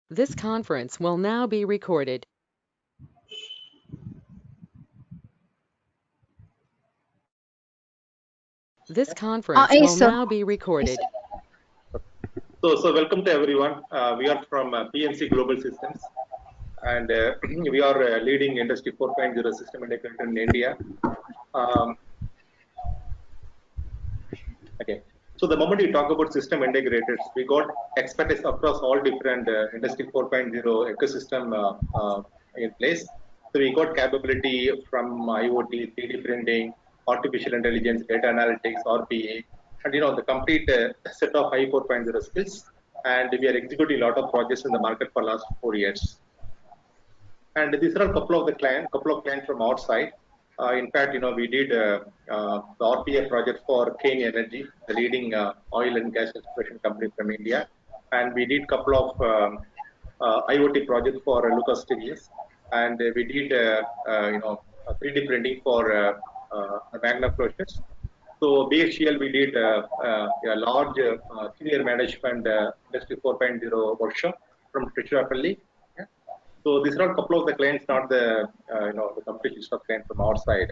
This conference will now be recorded. This conference Yes, will sir. now be recorded. So welcome to everyone. We are from PNC Global Systems, and we are leading Industry 4.0 system integrator in India. Um, okay. So the moment we talk about system integrators, we got expertise across all different Industry 4.0 ecosystem in place. So we got capability from IoT, 3D printing, artificial intelligence, data analytics, RPA, and the complete set of high 4.0 skills. And we are executing a lot of projects in the market for last 4 years. And these are a couple of clients from outside. In fact, we did the RPA project for Kane Energy, the leading oil and gas exploration company from India, and we did couple of IoT projects for Lucas Stevens, and we did a 3D printing for Magna Process. So BHEL, we did a large senior management Industry 4.0 workshop from Tiruchirappalli. So these are a couple of the clients, not the the complete list of clients from our side.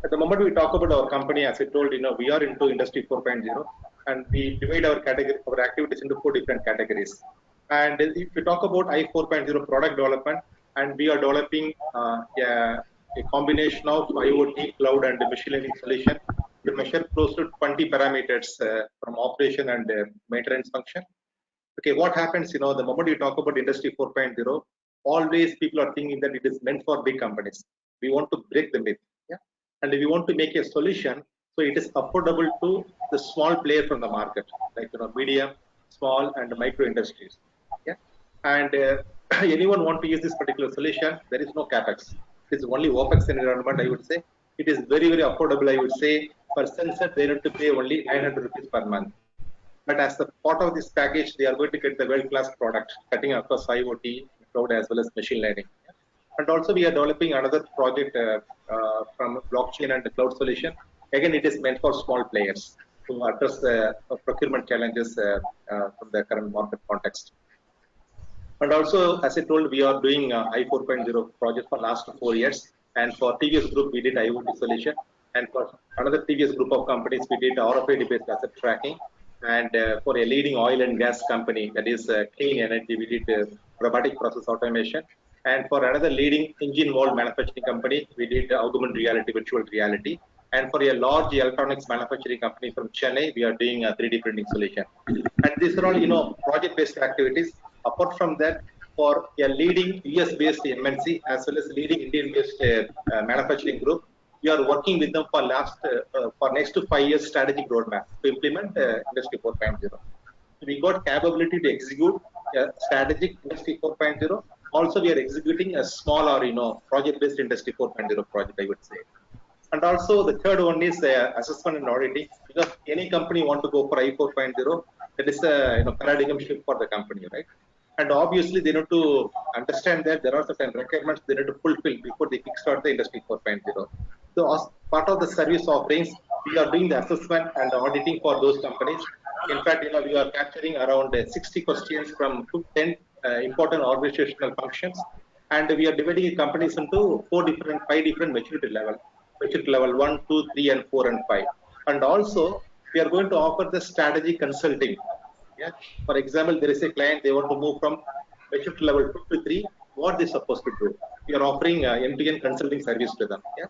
At the moment we talk about our company, as I told, we are into Industry 4.0, and we divide our activities into four different categories. And if we talk about I 4.0 product development, and we are developing a combination of IoT, cloud, and machine learning solution to measure close to 20 parameters from operation and maintenance function. Okay, what happens, the moment you talk about Industry 4.0, always people are thinking that it is meant for big companies. We want to break the myth. Yeah. And if we want to make a solution, so it is affordable to the small player from the market, like medium, small, and micro industries. Yeah. And anyone want to use this particular solution, there is no capex. It is only opex environment, I would say. It is very, very affordable, I would say. For sensor, they need to pay only 900 rupees per month. But as the part of this package, they are going to get the world-class product, cutting across IoT, cloud, as well as machine learning. And also, we are developing another project from blockchain and the cloud solution. Again, it is meant for small players to address the procurement challenges from the current market context. And also, as I told, we are doing I 4.0 project for last 4 years. And for TVS Group, we did IoT solution. And for another TVS group of companies, we did RFID-based asset tracking. And for a leading oil and gas company, that is Clean Energy, we did robotic process automation. And for another leading engine mold manufacturing company, we did augmented reality, virtual reality. And for a large electronics manufacturing company from Chennai, we are doing a 3D printing solution. And these are all, project-based activities. Apart from that, for a leading US-based MNC as well as leading Indian-based manufacturing group, we are working with them for next 5 years strategic roadmap to implement Industry 4.0. We got capability to execute a strategic Industry 4.0. Also, we are executing a small or project-based Industry 4.0 project, I would say. And also the third one is assessment and auditing, because any company want to go for I 4.0, that is a paradigm shift for the company, right? And obviously they need to understand that there are certain requirements they need to fulfill before they kickstart the Industry 4.0. So as part of the service offerings, we are doing the assessment and auditing for those companies. In fact, we are capturing around 60 questions from 10 important organizational functions, and we are dividing companies into five different maturity level. Maturity level 1, 2, 3, and 4 and 5. And also, we are going to offer the strategy consulting. Yeah. For example, there is a client, they want to move from maturity level 2 to 3. What they supposed to do? We are offering end-to-end consulting service to them. Yeah.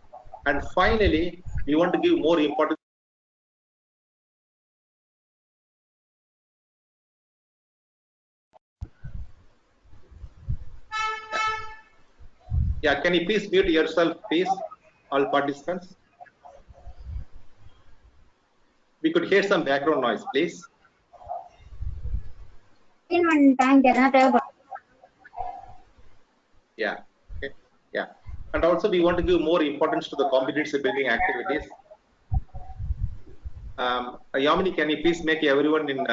And finally, we want to give more importance. Yeah. Can you please mute yourself, please, all participants? We could hear some background noise, please. In one time, Yeah. Okay. Yeah. And also, we want to give more importance to the competency building activities. Yamini, can you please make everyone in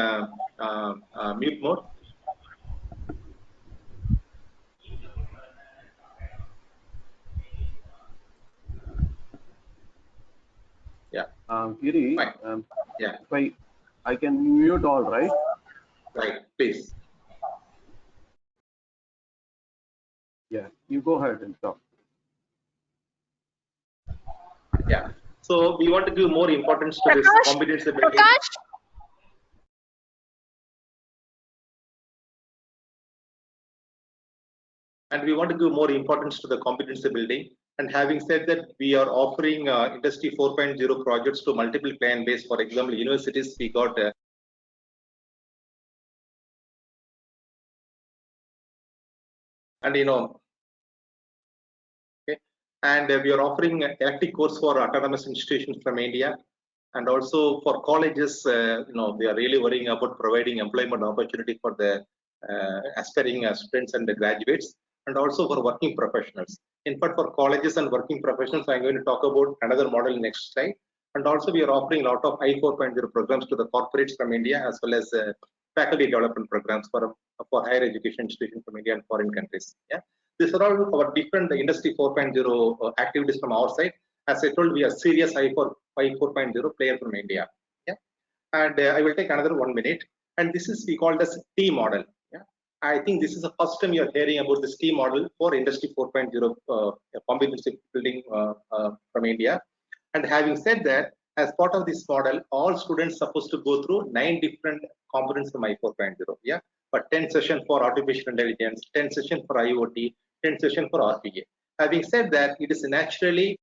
mute mode? Yeah. Giri, yeah. if I can mute all, right? Right, please. Yeah, you go ahead and talk. Yeah. So we want to give more importance to this Prakash, competency building. Prakash, And we want to give more importance to the competency building. And having said that, we are offering Industry 4.0 projects to multiple client base. For example, universities, we got and okay, and we are offering elective course for autonomous institutions from India. And also for colleges, they are really worrying about providing employment opportunity for the aspiring students and the graduates, and also for working professionals. In fact, for colleges and working professionals, I'm going to talk about another model next slide. And also we are offering a lot of I4.0 programs to the corporates from India, as well as faculty development programs for higher education institutions from India and foreign countries. Yeah, these are all our different Industry 4.0 activities from our side. As I told, we are serious I4.0 player from India. Yeah, and I will take another 1 minute. And this is we call as T model. Yeah, I think this is the first time you are hearing about this T model for Industry 4.0 competency building from India. And having said that, as part of this model, all students supposed to go through 9 different components from I4.0. Yeah, but 10 sessions for artificial intelligence, 10 sessions for IoT, 10 sessions for RPA. Having said that, it is naturally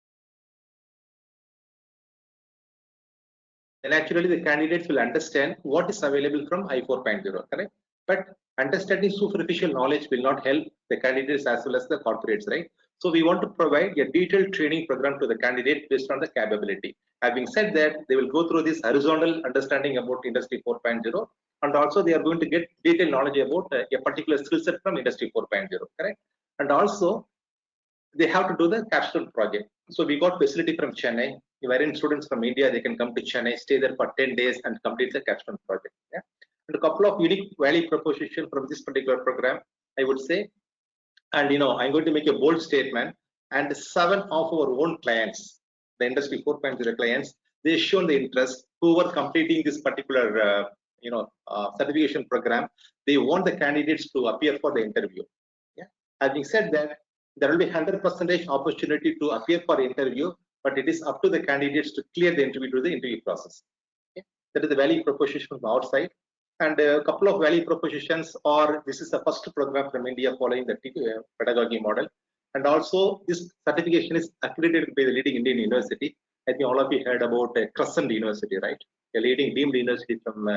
the candidates will understand what is available from I4.0, correct? But understanding superficial knowledge will not help the candidates as well as the corporates, right? So we want to provide a detailed training program to the candidate based on the capability. Having said that, they will go through this horizontal understanding about Industry 4.0, and also they are going to get detailed knowledge about a particular skill set from Industry 4.0, correct? And also they have to do the capstone project. So we got facility from Chennai. Wherein students from India, they can come to Chennai, stay there for 10 days and complete the capstone project. Yeah? And a couple of unique value proposition from this particular program, I would say. And I'm going to make a bold statement. And 7 of our own clients, the Industry 4.0 clients, they shown the interest. Who were completing this particular certification program, they want the candidates to appear for the interview. Yeah. Having said that, there will be 100% opportunity to appear for interview, but it is up to the candidates to clear the interview through the interview process. Okay. That is the value proposition from our side. And a couple of value propositions are, this is the first program from India following the pedagogy model. And also this certification is accredited by the leading Indian university. I think all of you heard about Crescent University, right? A leading deemed university from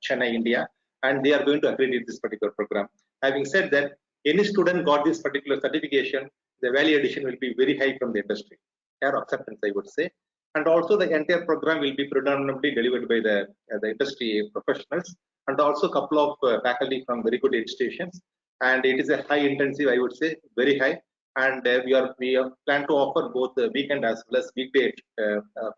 Chennai, India. And they are going to accredit this particular program. Having said that, any student got this particular certification, the value addition will be very high from the industry. Fair acceptance, I would say. And also the entire program will be predominantly delivered by the industry professionals, and also a couple of faculty from very good institutions. And it is a high intensive, I would say, very high. And we plan to offer both the weekend as well as weekday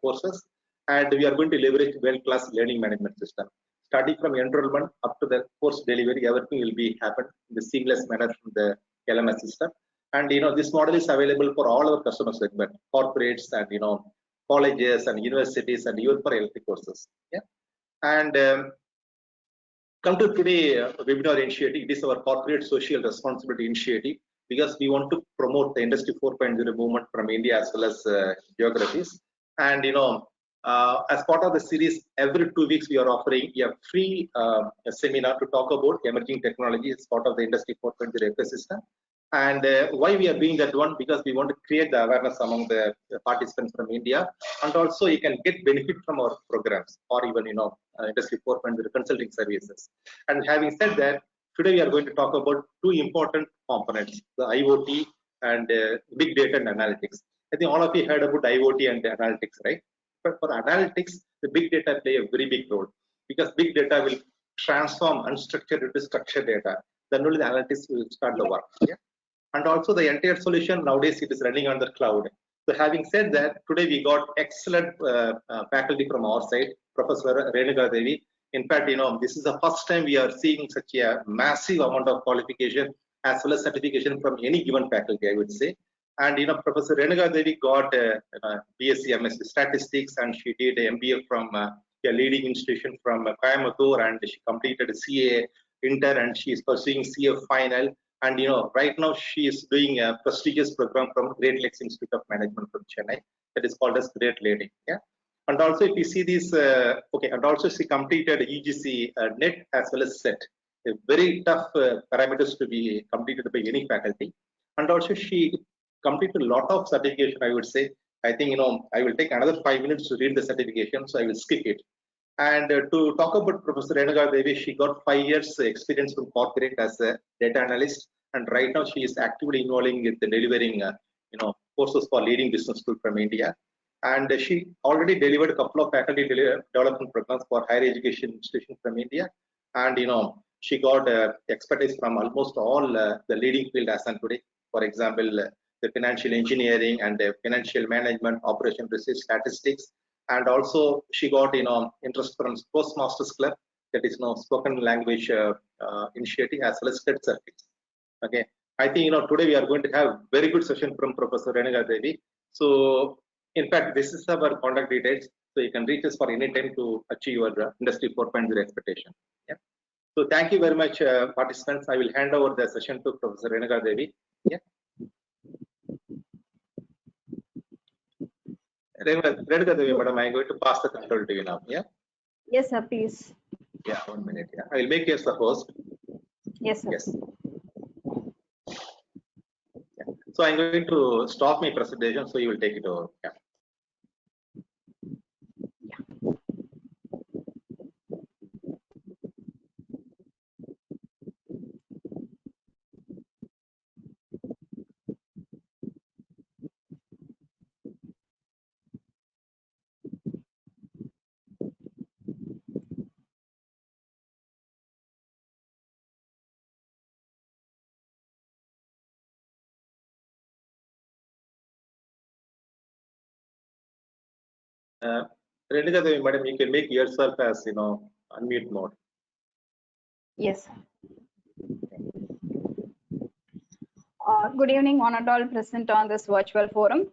courses. And we are going to leverage world-class learning management system. Starting from enrollment up to the course delivery, everything will be happen in the seamless manner from the LMS system. And this model is available for all our customer segment, corporates and colleges and universities, and even for elective courses. Yeah. And come to today webinar initiative. It is our corporate social responsibility initiative, because we want to promote the Industry 4.0 movement from India as well as geographies. And as part of the series, every 2 weeks we are offering a free seminar to talk about emerging technology as part of the Industry 4.0 ecosystem. And why we are doing that one? Because we want to create the awareness among the participants from India, and also you can get benefit from our programs, or even Industry 4.0 consulting services. And having said that, today we are going to talk about 2 important components: the IoT and big data and analytics. I think all of you heard about IoT and analytics, right? But for analytics, the big data play a very big role, because big data will transform unstructured into structured data. Then only the analytics will start the work. Yeah? And also the entire solution nowadays, it is running on the cloud. So having said that, today we got excellent faculty from our side, Professor Renuka Devi. In fact, this is the first time we are seeing such a massive amount of qualification as well as certification from any given faculty, I would say. And Professor Renuka Devi got BSc MSc Statistics, and she did an MBA from a leading institution from Coimbatore, and she completed a CA intern, and she is pursuing CA final. And right now she is doing a prestigious program from Great Lakes Institute of Management from Chennai that is called as Great Lady. Yeah. And also if you see this, and also she completed UGC NET as well as SET, a very tough parameters to be completed by any faculty. And also she completed a lot of certification, I would say. I think I will take another 5 minutes to read the certification, so I will skip it. And to talk about Professor Renuka Devi, she got 5 years experience from corporate as a data analyst, and right now she is actively involving with the delivering courses for leading business school from India. And she already delivered a couple of faculty development programs for higher education institutions from India. And she got expertise from almost all the leading field as on today. For example, the financial engineering and financial management, operation research, statistics. And also she got interest from Toastmasters Club, that is spoken language initiative, as well as TED circuits. Okay, I think today we are going to have very good session from Professor Renuka Devi. So in fact, this is our contact details, so you can reach us for any time to achieve your industry 4.0 expectation. Yeah. So thank you very much, participants. I will hand over the session to Professor Renuka Devi. Yeah. Renuka Devi, madam, I am going to pass the control to you now. Yeah. Yes, sir. Please. Yeah. 1 minute. Yeah. I will make you as the host. Yes, sir. Yes. Yeah. So I'm going to stop my presentation, so you will take it over. Yeah. Renuka Devi, madam, you can make yourself as unmute mode. Yes. Good evening, one and all present on this virtual forum.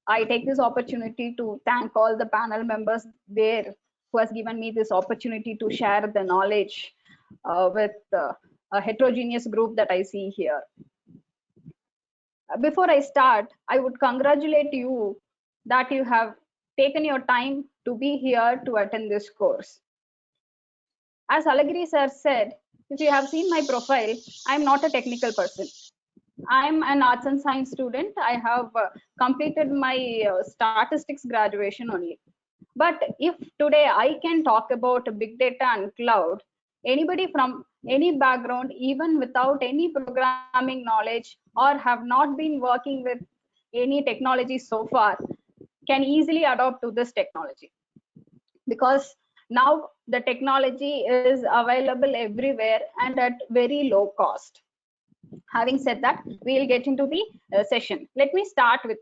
I take this opportunity to thank all the panel members there who has given me this opportunity to share the knowledge with a heterogeneous group that I see here. Before I start, I would congratulate you that you have taken your time to be here to attend this course. As Alagiri sir said, if you have seen my profile, I am not a technical person. I am an arts and science student. I have completed my statistics graduation only. But if today I can talk about big data and cloud, anybody from any background, even without any programming knowledge or have not been working with any technology so far, can easily adopt to this technology. Because now the technology is available everywhere and at very low cost. Having said that, we'll get into the session. Let me start with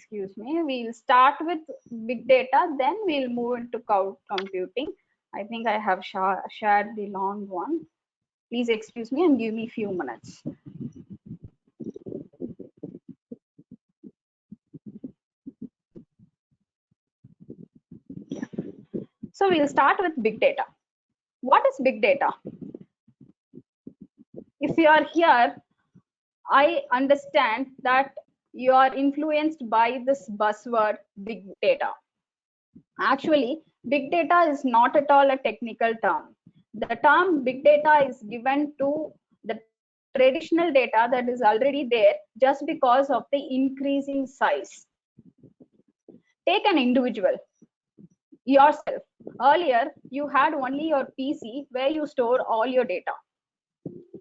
we'll start with big data, then we'll move into cloud computing. I think I have shared the long one. Please excuse me and give me a few minutes. Yeah. So we'll start with big data. What is big data? If you are here, I understand that you are influenced by this buzzword big data. Actually, big data is not at all a technical term. The term big data is given to the traditional data that is already there just because of the increasing size. Take an individual, yourself. Earlier, you had only your PC where you store all your data.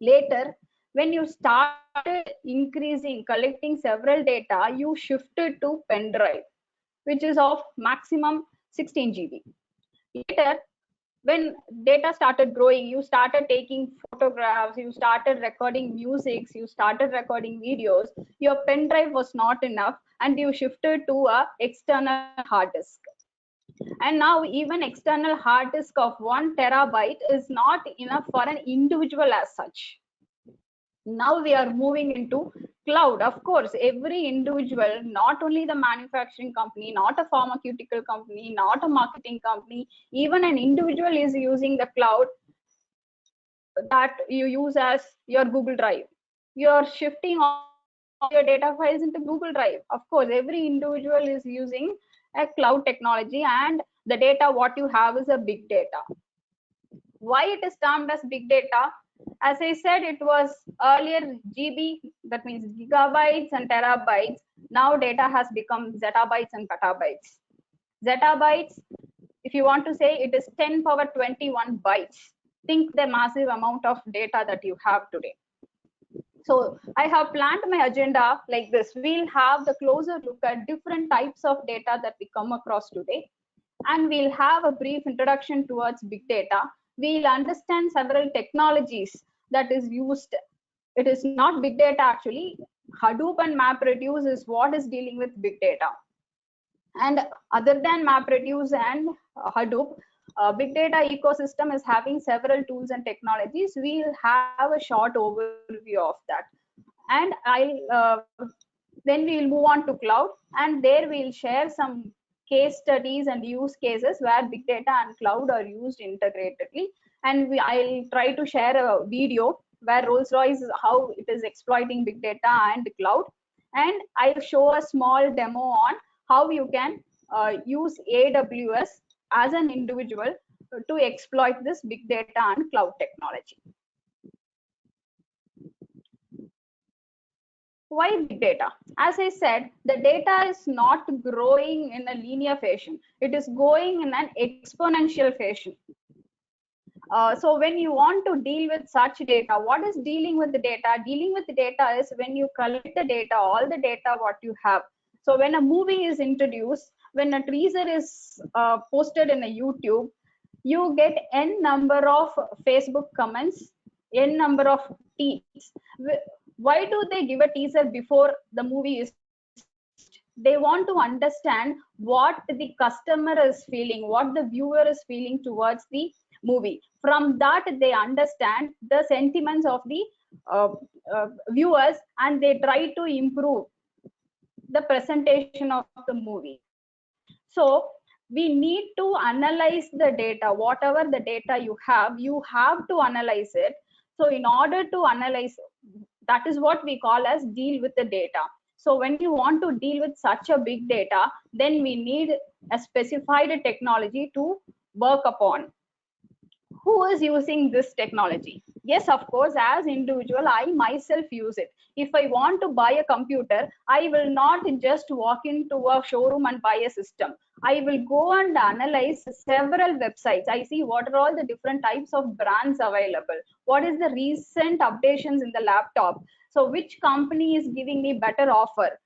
Later, when you started increasing, collecting several data, you shifted to pen drive, which is of maximum 16 GB. Later, when data started growing, you started taking photographs, you started recording music, you started recording videos. Your pen drive was not enough and you shifted to a external hard disk. And now even external hard disk of 1 terabyte is not enough for an individual as such. Now we are moving into cloud. Of course, every individual, not only the manufacturing company, not a pharmaceutical company, not a marketing company, even an individual is using the cloud that you use as your Google Drive. You're shifting all your data files into Google Drive. Of course, every individual is using a cloud technology, and the data what you have is a big data. Why it is termed as big data? As I said, it was earlier GB, that means gigabytes and terabytes. Now data has become zettabytes and petabytes. Zettabytes, if you want to say, it is 10 power 21 bytes. Think the massive amount of data that you have today. So I have planned my agenda like this. We'll have the closer look at different types of data that we come across today, and we'll have a brief introduction towards big data. We'll understand several technologies that is used. It is not big data actually. Hadoop and MapReduce is what is dealing with big data. And other than MapReduce and Hadoop, big data ecosystem is having several tools and technologies. We'll have a short overview of that. And then we'll move on to cloud, and there we'll share some case studies and use cases where big data and cloud are used integratedly. And I'll try to share a video where Rolls-Royce, how it is exploiting big data and cloud. And I'll show a small demo on how you can use AWS as an individual to exploit this big data and cloud technology. Why big data? As I said, the data is not growing in a linear fashion. It is going in an exponential fashion. So when you want to deal with such data, what is dealing with the data? Dealing with the data is when you collect the data, all the data what you have. So when a movie is introduced, when a teaser is posted in a YouTube, you get n number of Facebook comments, n number of tweets. Why do they give a teaser before the movie is? They want to understand what the customer is feeling, what the viewer is feeling towards the movie. From that, they understand the sentiments of the viewers, and they try to improve the presentation of the movie. So we need to analyze the data. Whatever the data you have to analyze it. So in order to analyze, that is what we call as deal with the data. So when you want to deal with such a big data, then we need a specified technology to work upon. Who is using this technology? Yes, of course, as individual, I myself use it. If I want to buy a computer, I will not just walk into a showroom and buy a system. I will go and analyze several websites. I see what are all the different types of brands available. What is the recent updations in the laptop? So which company is giving me better offer?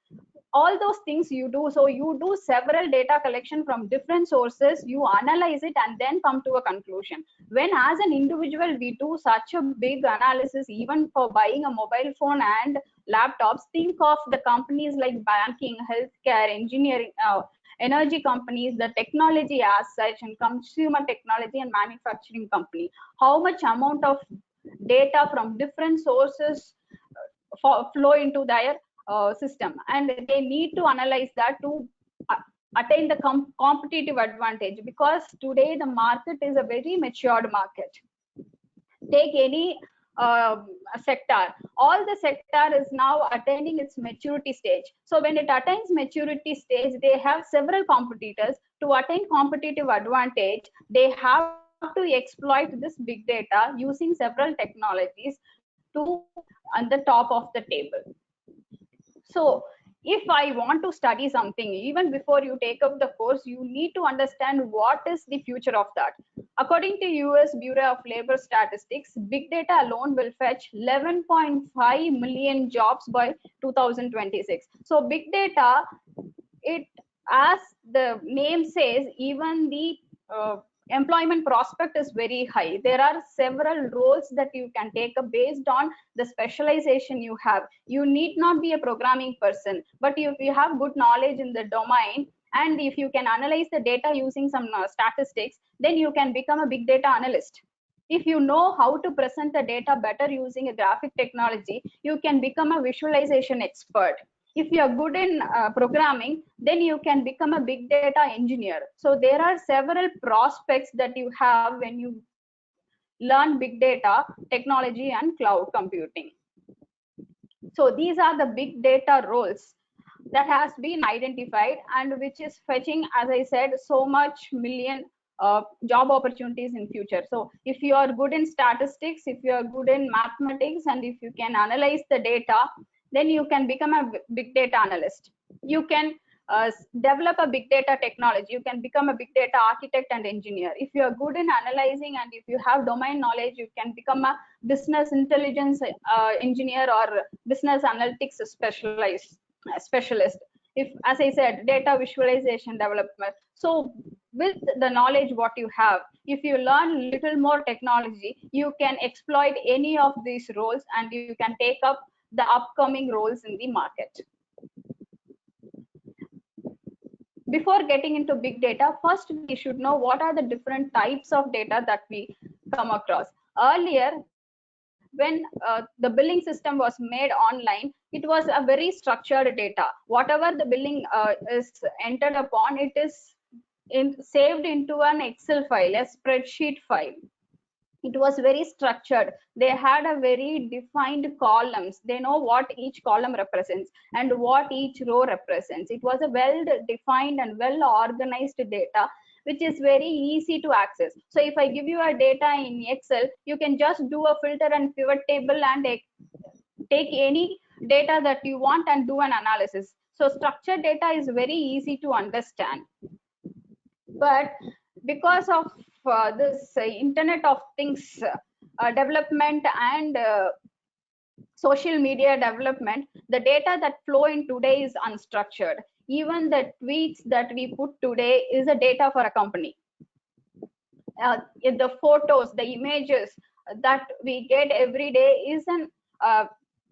All those things you do. So you do several data collection from different sources, you analyze it, and then come to a conclusion. When as an individual we do such a big analysis, even for buying a mobile phone and laptops, think of the companies like banking, healthcare, engineering, energy companies, the technology as such, and consumer technology and manufacturing company. How much amount of data from different sources flow into their system, and they need to analyze that to attain the competitive advantage, because today the market is a very matured market. Take any sector, all the sector is now attaining its maturity stage. So when it attains maturity stage, they have several competitors. To attain competitive advantage, they have to exploit this big data using several technologies to on the top of the table. So if I want to study something, even before you take up the course, you need to understand what is the future of that. According to US Bureau of Labor Statistics, big data alone will fetch 11.5 million jobs by 2026. So big data, it, as the name says, even the employment prospect is very high. There are several roles that you can take up based on the specialization you have. You need not be a programming person, but if you have good knowledge in the domain, and if you can analyze the data using some statistics, then you can become a big data analyst. If you know how to present the data better using a graphic technology, you can become a visualization expert. If you are good in programming, then you can become a big data engineer. So there are several prospects that you have when you learn big data technology and cloud computing. So these are the big data roles that has been identified and which is fetching, as I said, so much million job opportunities in future. So if you are good in statistics, if you are good in mathematics, and if you can analyze the data, then you can become a big data analyst. You can develop a big data technology. You can become a big data architect and engineer. If you are good in analyzing and if you have domain knowledge, you can become a business intelligence engineer or business analytics specialist. If, as I said, data visualization development. So with the knowledge what you have, if you learn little more technology, you can exploit any of these roles and you can take up the upcoming roles in the market. Before getting into big data, first we should know what are the different types of data that we come across. Earlier, when the billing system was made online, it was a very structured data. Whatever the billing is entered upon, it is saved into an Excel file, a spreadsheet file. It was very structured. They had a very defined columns. They know what each column represents and what each row represents. It was a well defined and well organized data, which is very easy to access. So if I give you a data in Excel, you can just do a filter and pivot table and take any data that you want and do an analysis. So structured data is very easy to understand. But because of this Internet of Things development and social media development, the data that flow in today is unstructured. Even the tweets that we put today is a data for a company. The photos, the images that we get every day is an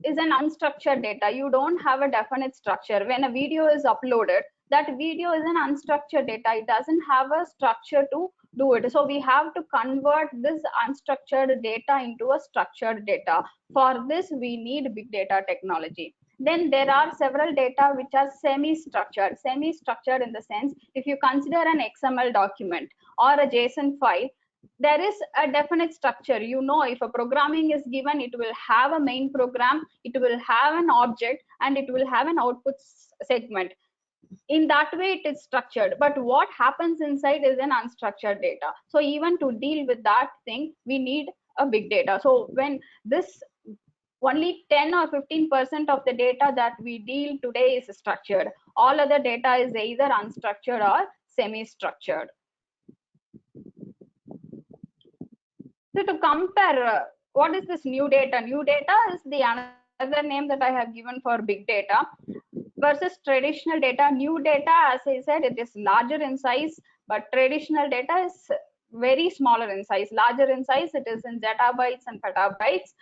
unstructured data. You don't have a definite structure. When a video is uploaded, that video is an unstructured data. It doesn't have a structure to do it. So we have to convert this unstructured data into a structured data. For this, we need big data technology. Then there are several data which are semi-structured. Semi-structured in the sense, if you consider an XML document or a JSON file, there is a definite structure. You know, if a programming is given, it will have a main program, it will have an object, and it will have an output segment. In that way, it is structured. But what happens inside is an unstructured data. So even to deal with that thing, we need a big data. So when this only 10 or 15% of the data that we deal today is structured, all other data is either unstructured or semi-structured. So to compare, what is this new data? New data is the another name that I have given for big data versus traditional data. New data, as I said, it is larger in size, but traditional data is very smaller in size. Larger in size, it is in zettabytes and petabytes.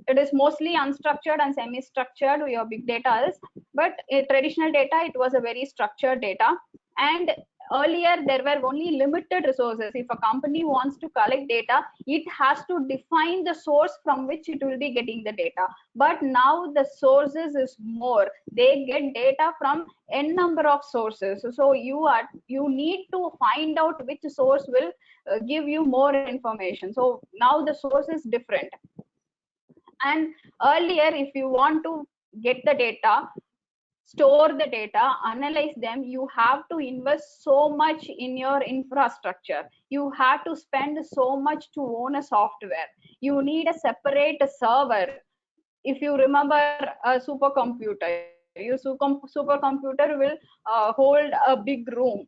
It is mostly unstructured and semi-structured, your big data is, but traditional data, it was a very structured data. And earlier there were only limited resources. If a company wants to collect data, it has to define the source from which it will be getting the data. But now the sources is more. They get data from n number of sources. So you need to find out which source will give you more information. So now the source is different. And earlier, if you want to get the data, store the data, analyze them, you have to invest so much in your infrastructure. You have to spend so much to own a software. You need a separate server. If you remember a supercomputer, your supercomputer will hold a big room.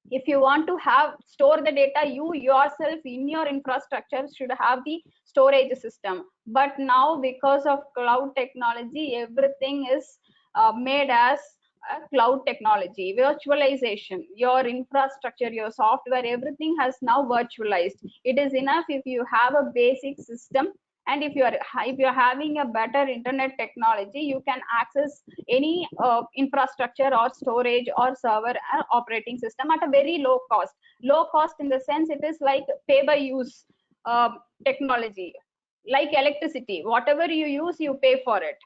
If you want to store the data, you yourself in your infrastructure should have the storage system. But now, because of cloud technology, everything is made as a cloud technology. Virtualization, your infrastructure, your software, everything has now virtualized. It is enough if you have a basic system, and if you're having a better internet technology, you can access any infrastructure or storage or server operating system at a very low cost. Low cost in the sense, it is like pay by use technology, like electricity. Whatever you use, you pay for it.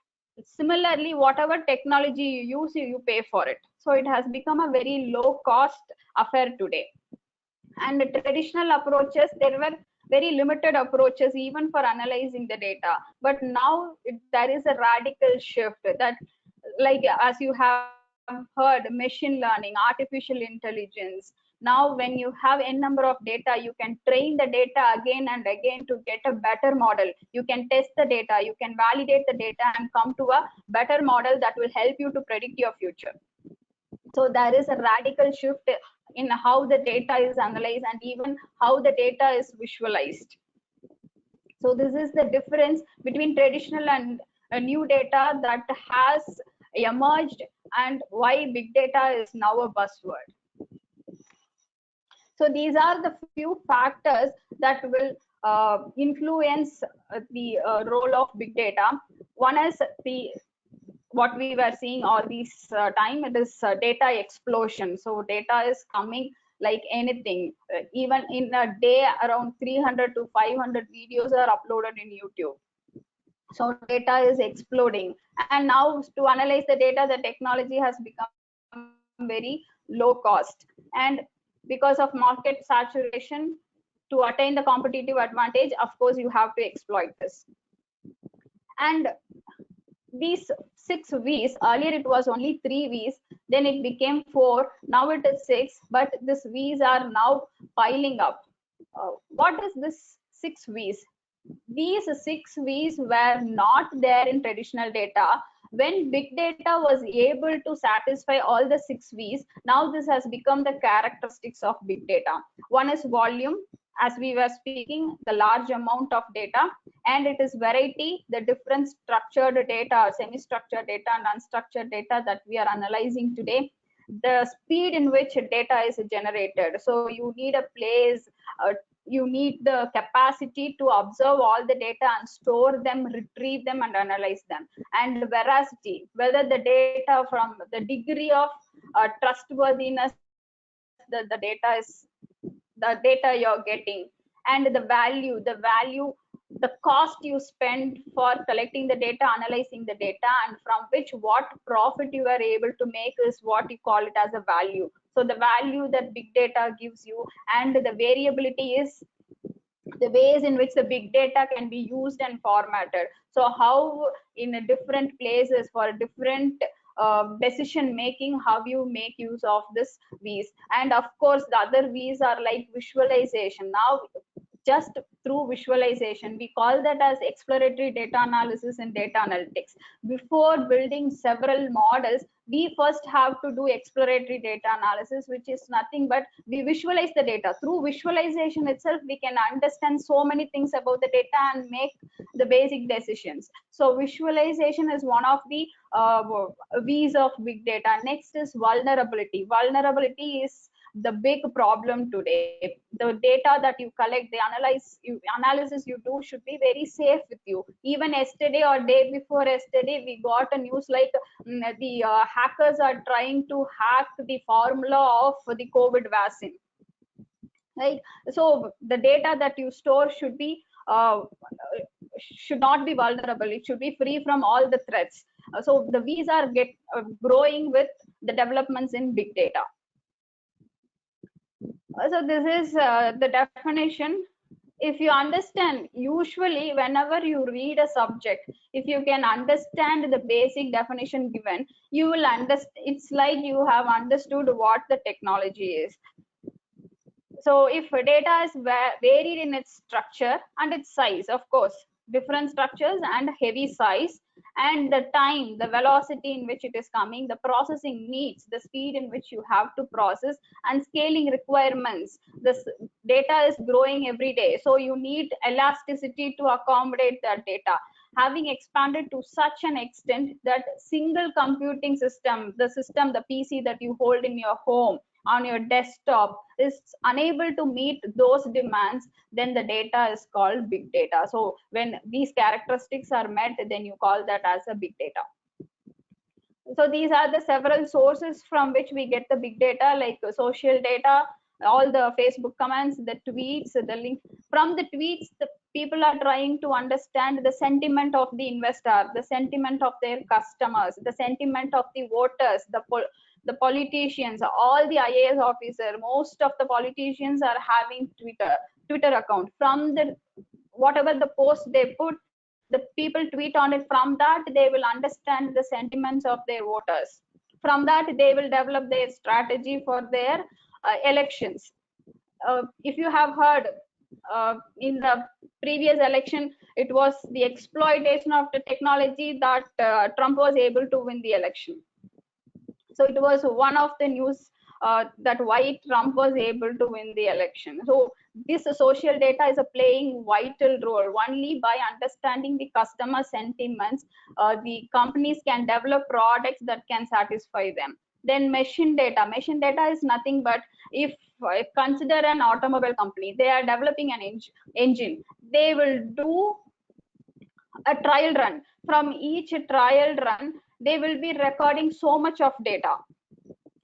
Similarly, whatever technology you use, you pay for it. So it has become a very low cost affair today. And the traditional approaches, there were very limited approaches even for analyzing the data. But now there is a radical shift that, like as you have heard, machine learning, artificial intelligence. Now when you have n number of data, you can train the data again and again to get a better model. You can test the data, you can validate the data and come to a better model that will help you to predict your future. So there is a radical shift in how the data is analyzed and even how the data is visualized. So this is the difference between traditional and new data that has emerged, and why big data is now a buzzword. So these are the few factors that will influence the role of big data. One is what we were seeing all this time, it is data explosion. So data is coming like anything. Even in a day, around 300 to 500 videos are uploaded in YouTube. So data is exploding, and now to analyze the data, the technology has become very low cost, and because of market saturation, to attain the competitive advantage, of course you have to exploit this. And these 6 V's, earlier it was only 3 V's, then it became 4, now it is 6, but these V's are now piling up. What is this 6 V's? These 6 V's were not there in traditional data. When big data was able to satisfy all the 6 V's, now this has become the characteristics of big data. One is volume, as we were speaking, the large amount of data, and it is variety, the different structured data, semi-structured data and unstructured data that we are analyzing today. The speed in which data is generated. So you need a place, you need the capacity to observe all the data and store them, retrieve them and analyze them. And veracity, whether the data, from the degree of trustworthiness the data you're getting, and the value, the cost you spend for collecting the data, analyzing the data, and from which what profit you are able to make is what you call it as a value. So the value that big data gives you, and the variability is the ways in which the big data can be used and formatted. So how in a different places for different decision making, how you make use of this V's. And of course the other V's are like visualization. Now just through visualization, we call that as exploratory data analysis and data analytics. Before building several models, we first have to do exploratory data analysis, which is nothing but we visualize the data. Through visualization itself, we can understand so many things about the data and make the basic decisions. So visualization is one of the V's of big data. Next is vulnerability. Vulnerability is the big problem today. The data that you collect, the analysis you do should be very safe with you. Even yesterday or day before yesterday, we got a news like the hackers are trying to hack the formula of the COVID vaccine. Right? So the data that you store should not be vulnerable. It should be free from all the threats. So the V's are growing with the developments in big data. So this is the definition. If you understand, usually whenever you read a subject, if you can understand the basic definition given, you will understand. It's like you have understood what the technology is. So if data is varied in its structure and its size, of course, different structures and heavy size, and the time, the velocity in which it is coming, the processing needs, the speed in which you have to process, and scaling requirements. This data is growing every day, so you need elasticity to accommodate that data. Having expanded to such an extent that single computing system, the PC that you hold in your home, on your desktop, is unable to meet those demands, then the data is called big data. So when these characteristics are met, then you call that as a big data. So these are the several sources from which we get the big data, like social data, all the Facebook comments, the tweets, the link. From the tweets, the people are trying to understand the sentiment of the investor, the sentiment of their customers, the sentiment of the voters, the politicians, all the IAS officer. Most of the politicians are having Twitter account. From the whatever the post they put, the people tweet on it. From that, they will understand the sentiments of their voters. From that, they will develop their strategy for their elections. If you have heard, in the previous election, it was the exploitation of the technology that Trump was able to win the election. So it was one of the news that why Trump was able to win the election. So this social data is a playing vital role. Only by understanding the customer sentiments, the companies can develop products that can satisfy them. Then machine data. Machine data is nothing but, if consider an automobile company, they are developing an engine. They will do a trial run. From each trial run, they will be recording so much of data,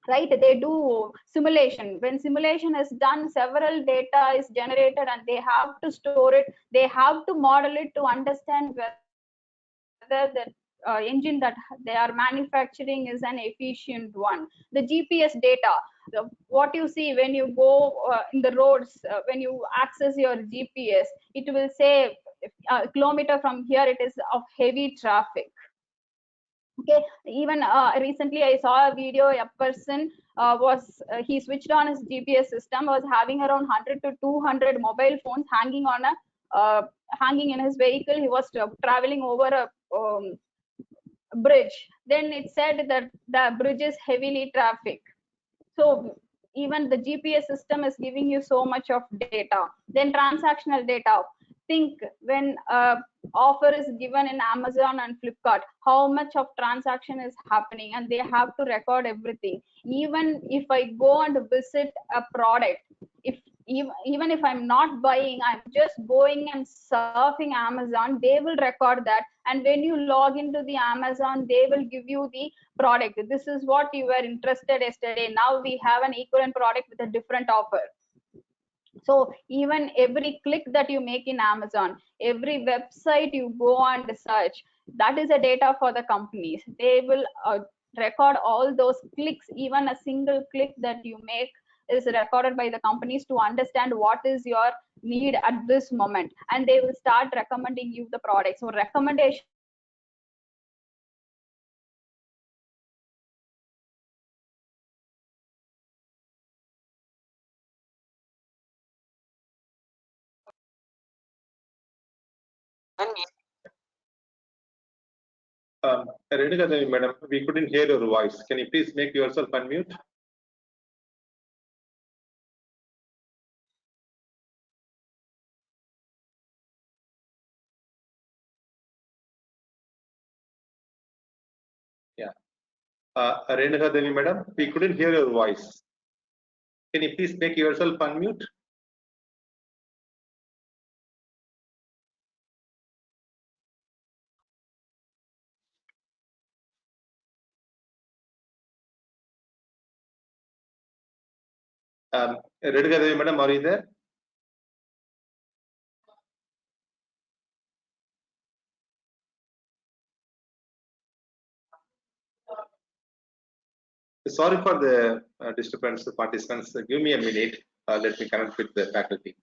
right? They do simulation. When simulation is done, several data is generated and they have to store it. They have to model it to understand whether the engine that they are manufacturing is an efficient one. The GPS data, what you see when you go in the roads, when you access your GPS, it will say a kilometer from here it is of heavy traffic. Okay, even recently I saw a video. A person he switched on his GPS system, was having around 100 to 200 mobile phones hanging on a hanging in his vehicle. He was traveling over a bridge. Then it said that the bridge is heavily trafficked. So even the GPS system is giving you so much of data. Then transactional data. Think when offer is given in Amazon and Flipkart, how much of transaction is happening, and they have to record everything. Even if I go and visit a product, if even if I'm not buying, I'm just going and surfing Amazon, they will record that. And when you log into the Amazon, they will give you the product. This is what you were interested yesterday. Now we have an equivalent product with a different offer. So even every click that you make in Amazon, every website you go and search, that is a data for the companies. They will record all those clicks. Even a single click that you make is recorded by the companies to understand what is your need at this moment, and they will start recommending you the product. So recommendation Renuka Devi, madam, we couldn't hear your voice. Can you please make yourself unmute? Yeah. Renuka Devi, madam, we couldn't hear your voice. Can you please make yourself unmute? Renuka Devi, madam, are you there? Sorry for the disturbance, the participants. Give me a minute. Let me connect with the faculty.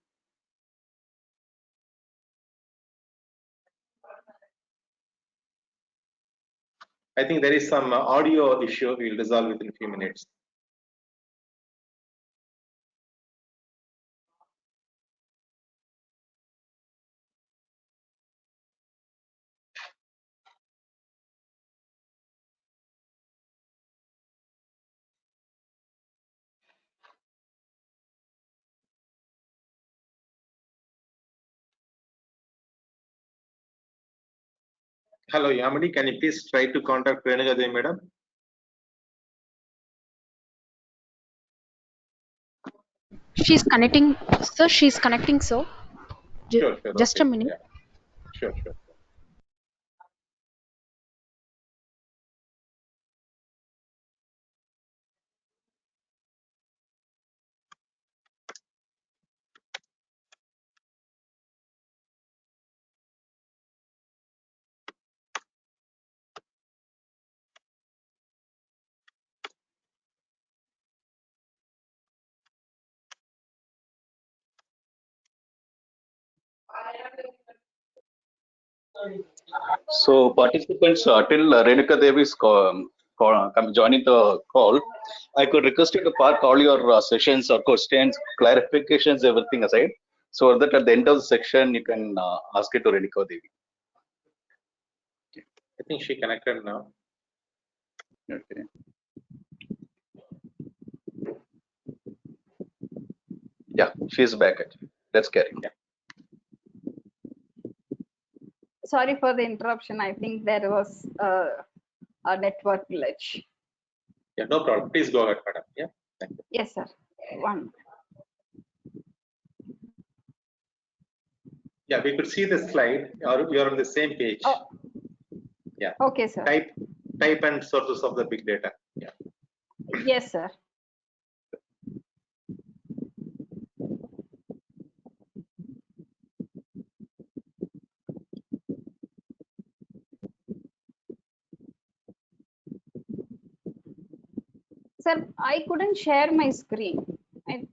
I think there is some audio issue. We will resolve within a few minutes. Hello, Yamini. Can you please try to contact Renuka Devi, madam? She's connecting, sir. She's connecting, so Sure, just okay. a minute. Yeah. Sure. So participants, till Renuka Devi is joining the call, I could request you to park all your sessions or questions, clarifications, everything aside, so that at the end of the section you can ask it to Renuka Devi. I think she connected now. Okay. Yeah, she's back. Actually. Let's carry on. Yeah. Sorry for the interruption. I think there was a network glitch. Yeah, no problem. Please go ahead, madam. Yeah, thank you. Yes, sir. One. Yeah, we could see the slide. You're on the same page. Oh. Yeah. Okay, sir. Type and sources of the big data. Yeah. Yes, sir. Sir, I couldn't share my screen. I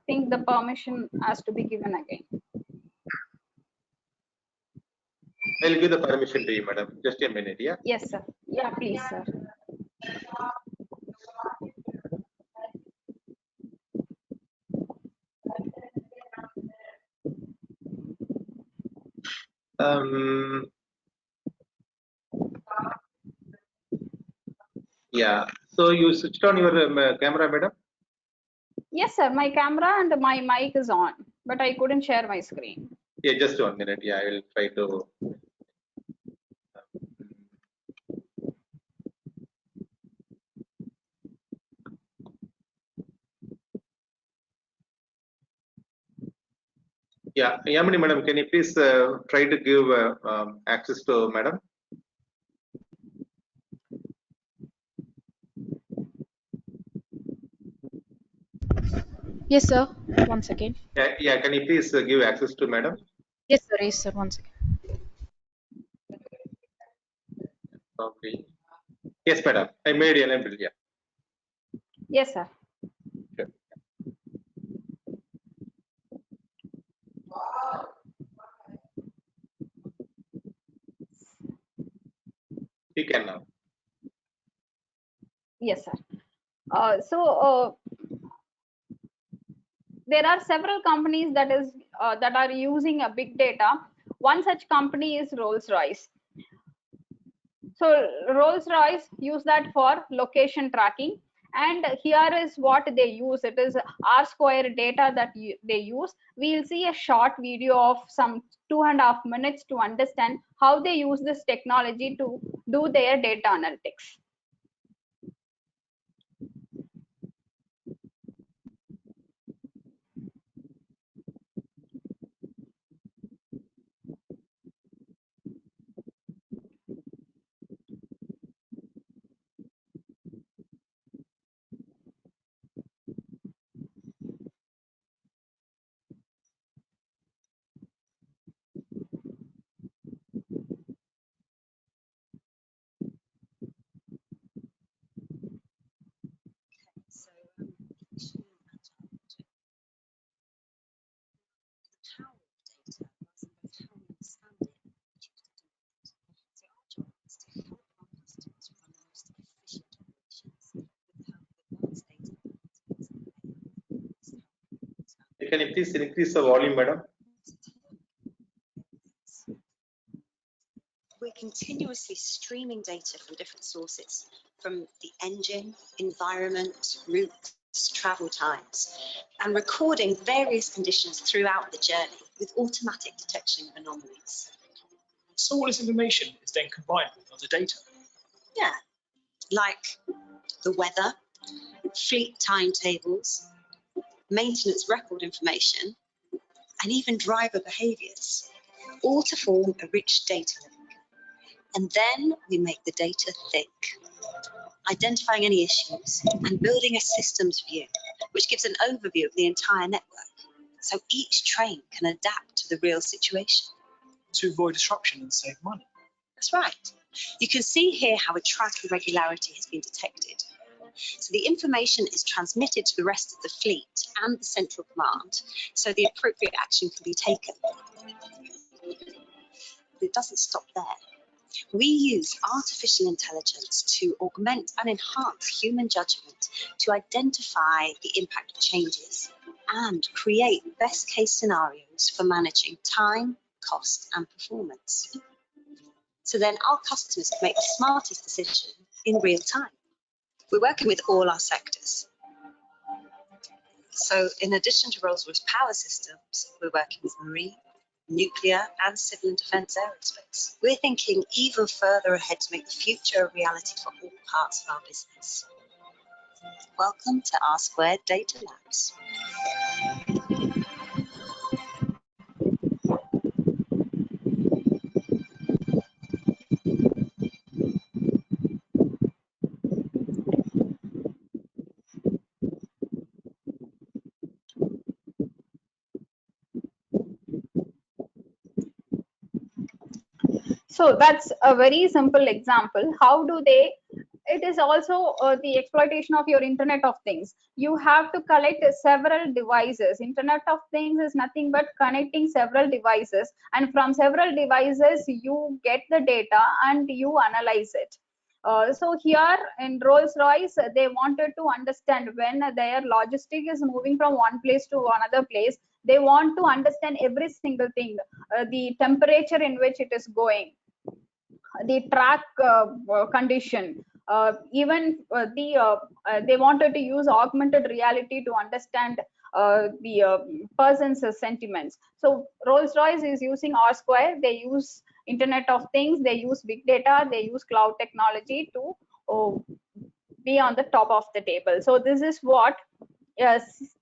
think the permission has to be given again. I'll give the permission to you, madam. Just a minute, yeah? Yes, sir. Yeah, please, sir. Yeah. So you switched on your camera, madam? Yes, sir. My camera and my mic is on, but I couldn't share my screen. Yeah, just 1 minute. Yeah, I will try to. Yeah, Yamini, madam, can you please try to give access to madam? Yes, sir. One second. Yeah, can you please give access to madam? Yes, sir. Yes, sir. One second. Okay. Yes, madam. I made enable. Yeah. Yes, sir. Sure. You can now. Yes, sir. There are several companies that are using a big data. One such company is Rolls-Royce. So Rolls-Royce use that for location tracking, and here is what they use. It is R-square data that they use. We'll see a short video of some 2.5 minutes to understand how they use this technology to do their data analytics. Can you please increase the volume, madam? We're continuously streaming data from different sources, from the engine, environment, routes, travel times, and recording various conditions throughout the journey with automatic detection of anomalies. So all this information is then combined with other data? Yeah, like the weather, fleet timetables, maintenance record information, and even driver behaviours, all to form a rich data lake. And then we make the data thick, identifying any issues and building a systems view, which gives an overview of the entire network, so each train can adapt to the real situation. To avoid disruption and save money. That's right. You can see here how a track irregularity has been detected. So the information is transmitted to the rest of the fleet and the central command, so the appropriate action can be taken. it doesn't stop there. We use artificial intelligence to augment and enhance human judgment to identify the impact of changes and create best case scenarios for managing time, cost, and performance. So then our customers can make the smartest decision in real time. We're working with all our sectors. So in addition to Rolls-Royce Power Systems, we're working with marine, nuclear, and civil and defence aerospace. We're thinking even further ahead to make the future a reality for all parts of our business. Welcome to R Squared Data Labs. So that's a very simple example. How do they? It is also the exploitation of your Internet of Things. You have to collect several devices. Internet of Things is nothing but connecting several devices, and from several devices you get the data and you analyze it. So here in Rolls-Royce, they wanted to understand when their logistic is moving from one place to another place. They want to understand every single thing, the temperature in which it is going, the track condition, even they wanted to use augmented reality to understand the person's sentiments. So Rolls-Royce is using R Square. They use Internet of Things, they use big data, they use cloud technology to be on the top of the table. So this is what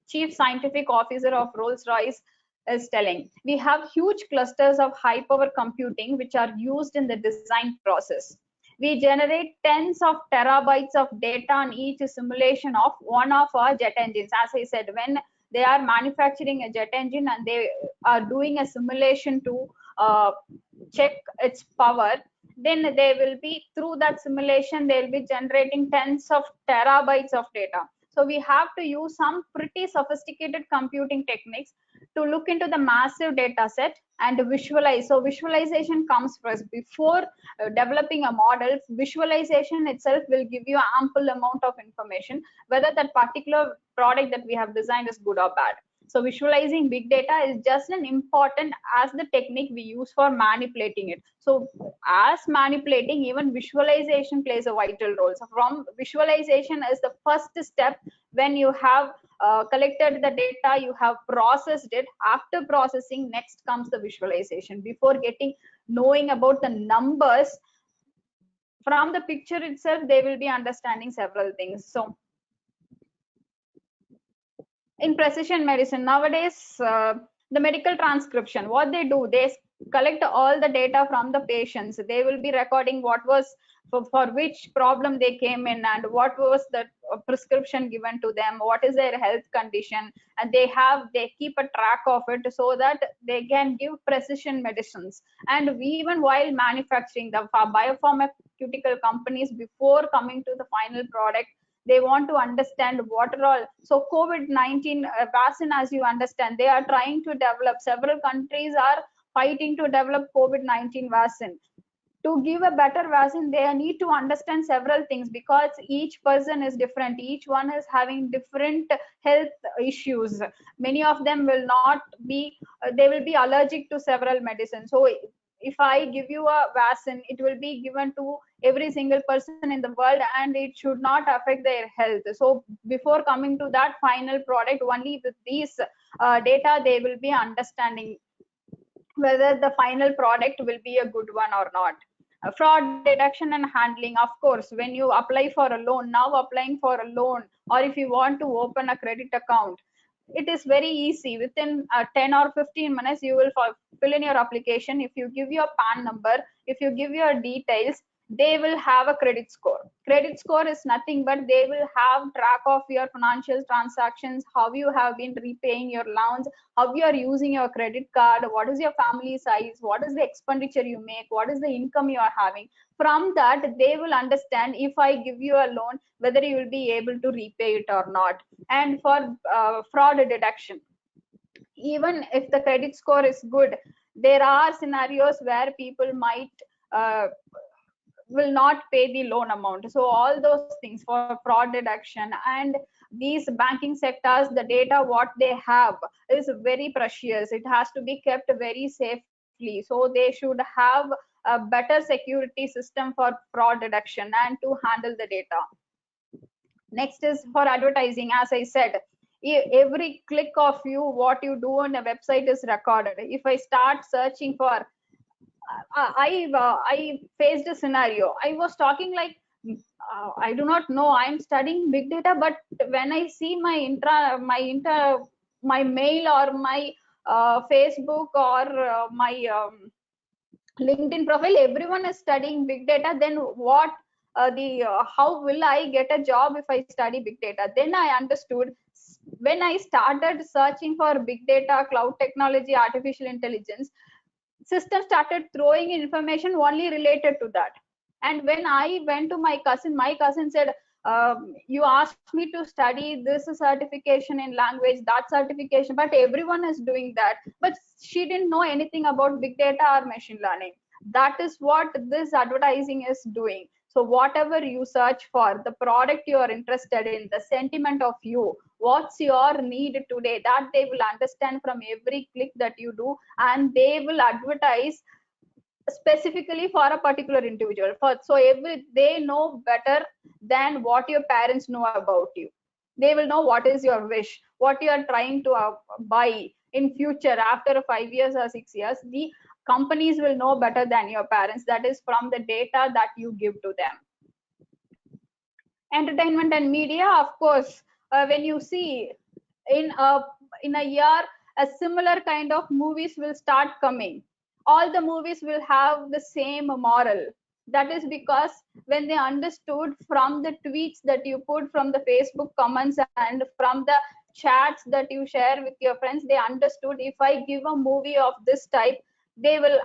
Chief Scientific Officer of Rolls-Royce is telling. We have huge clusters of high power computing which are used in the design process. We generate tens of terabytes of data on each simulation of one of our jet engines. As I said, when they are manufacturing a jet engine and they are doing a simulation to check its power, then they will be, through that simulation, they will be generating tens of terabytes of data. So we have to use some pretty sophisticated computing techniques to look into the massive data set and visualize. So visualization comes first. Before developing a model, visualization itself will give you ample amount of information whether that particular product that we have designed is good or bad. So visualizing big data is just as important as the technique we use for manipulating it. So as manipulating, even visualization plays a vital role. So from visualization is the first step. When you have collected the data, you have processed it. After processing, next comes the visualization. Before knowing about the numbers, from the picture itself, they will be understanding several things. So in precision medicine nowadays, the medical transcription, what they do, they collect all the data from the patients. They will be recording what was for which problem they came in and what was the prescription given to them, what is their health condition, and they keep a track of it so that they can give precision medicines. And we, even while manufacturing, the biopharmaceutical companies, before coming to the final product, they want to understand what are all. So COVID-19 vaccine, as you understand, they are trying to develop, several countries are fighting to develop COVID-19 vaccine. To give a better vaccine, they need to understand several things, because each person is different. Each one is having different health issues. Many of them will not be, they will be allergic to several medicines. So if I give you a vaccine, it will be given to every single person in the world and it should not affect their health. So before coming to that final product, only with these data, they will be understanding whether the final product will be a good one or not. Fraud detection and handling, of course, when you apply for a loan, now applying for a loan, or if you want to open a credit account, it is very easy. Within 10 or 15 minutes, you will fill in your application. If you give your PAN number, if you give your details, they will have a credit score. Credit score is nothing but they will have track of your financial transactions, how you have been repaying your loans, how you are using your credit card, what is your family size, what is the expenditure you make, what is the income you are having. From that, they will understand if I give you a loan, whether you will be able to repay it or not. And for fraud detection, even if the credit score is good, There are scenarios where people might will not pay the loan amount. So all those things for fraud detection, and these banking sectors, the data what they have is very precious. It has to be kept very safely. So they should have a better security system for fraud detection and to handle the data. Next is for advertising. As I said, every click of you, what you do on a website is recorded. If I start searching for I faced a scenario. I was talking like, I do not know. I'm studying big data, but when I see my mail or my Facebook or my LinkedIn profile, everyone is studying big data. Then what? How will I get a job if I study big data? Then I understood when I started searching for big data, cloud technology, artificial intelligence. System started throwing information only related to that. And when I went to my cousin said, you asked me to study this certification in language, that certification, but everyone is doing that. But she didn't know anything about big data or machine learning. That is what this advertising is doing. So whatever you search for, the product you are interested in, the sentiment of you, what's your need today, that they will understand from every click that you do, and they will advertise specifically for a particular individual. So they know better than what your parents know about you. They will know what is your wish, what you are trying to buy in future after 5 years or 6 years. The companies will know better than your parents. That is from the data that you give to them. Entertainment and media, of course, when you see in a year, a similar kind of movies will start coming. All the movies will have the same moral. That is because when they understood from the tweets that you put, from the Facebook comments, and from the chats that you share with your friends, they understood if I give a movie of this type, they will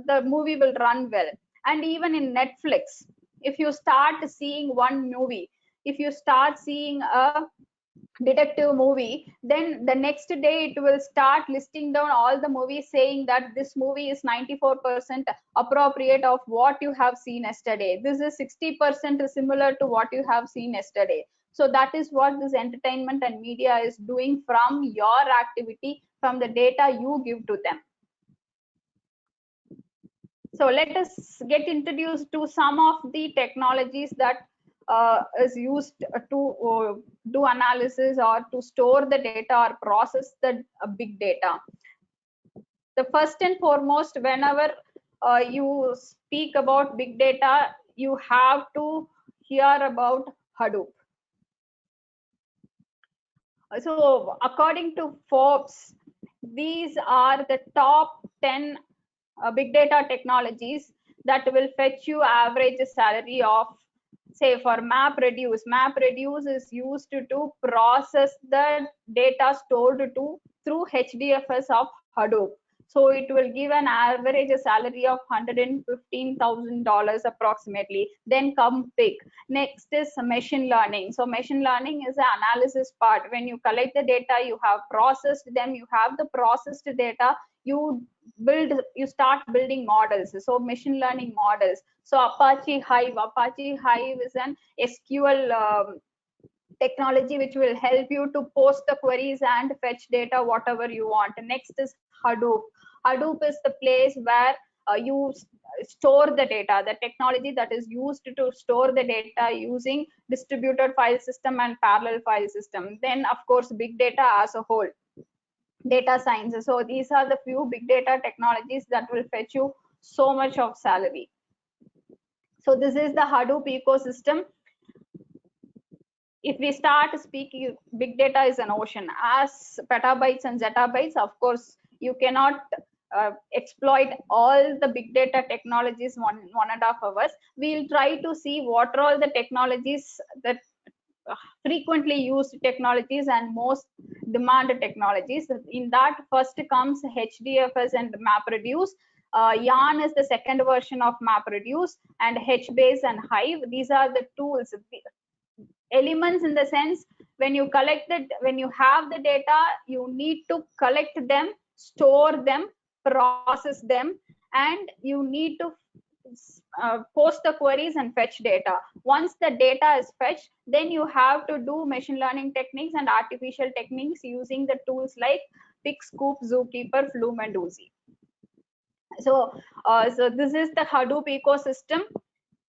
the movie will run well. And even in Netflix, if you start seeing one movie, if you start seeing a detective movie, then the next day it will start listing down all the movies, saying that this movie is 94% appropriate of what you have seen yesterday, this is 60% similar to what you have seen yesterday. So that is what this entertainment and media is doing from your activity, from the data you give to them. So let us get introduced to some of the technologies that is used to do analysis or to store the data or process the big data. The first and foremost, whenever you speak about big data, you have to hear about Hadoop. So according to Forbes, these are the top 10 big data technologies that will fetch you average salary of, say, for MapReduce is used to process the data stored through HDFS of Hadoop. So it will give an average salary of $115,000 approximately. Then come pick. Next is machine learning. So machine learning is the analysis part. When you collect the data, you have processed them, you have the processed data, you start building models. So machine learning models. So Apache Hive is an SQL technology which will help you to post the queries and fetch data whatever you want. Next is Hadoop. Hadoop is the place where you store the data, the technology that is used to store the data using distributed file system and parallel file system. Then of course big data as a whole, data science. So these are the few big data technologies that will fetch you so much of salary. So this is the Hadoop ecosystem. If we start speaking, big data is an ocean. As petabytes and zettabytes, of course, you cannot exploit all the big data technologies 1.5 hours. We'll try to see what are all the technologies that frequently used technologies and most demanded technologies. In that, first comes HDFS and MapReduce. Yarn is the second version of MapReduce, and HBase and Hive. These are the tools, elements in the sense, when you have the data, you need to collect them, store them, process them, and you need to post the queries and fetch data. Once the data is fetched, then you have to do machine learning techniques and artificial techniques using the tools like PickScoop, Zookeeper, Flume, and Oozie. So this is the Hadoop ecosystem.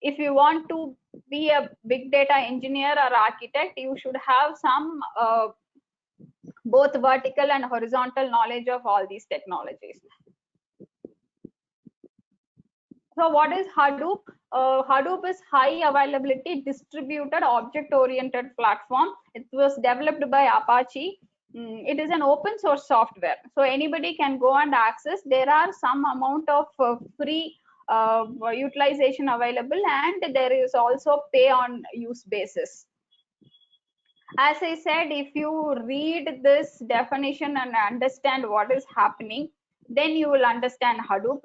If you want to be a big data engineer or architect, you should have some both vertical and horizontal knowledge of all these technologies. So what is Hadoop? Hadoop is high availability distributed object oriented platform. It was developed by Apache. It is an open source software, so anybody can go and access. There are some amount of free utilization available, and there is also pay on use basis. As I said, if you read this definition and understand what is happening, then you will understand Hadoop.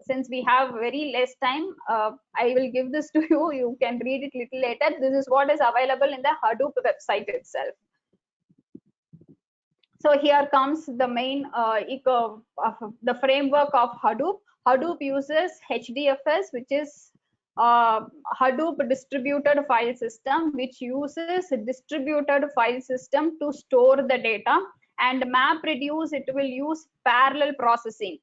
Since we have very less time, I will give this to you. You can read it little later. This is what is available in the Hadoop website itself. So here comes the main the framework of Hadoop. Hadoop uses HDFS, which is Hadoop distributed file system, which uses a distributed file system to store the data, and MapReduce, it will use parallel processing.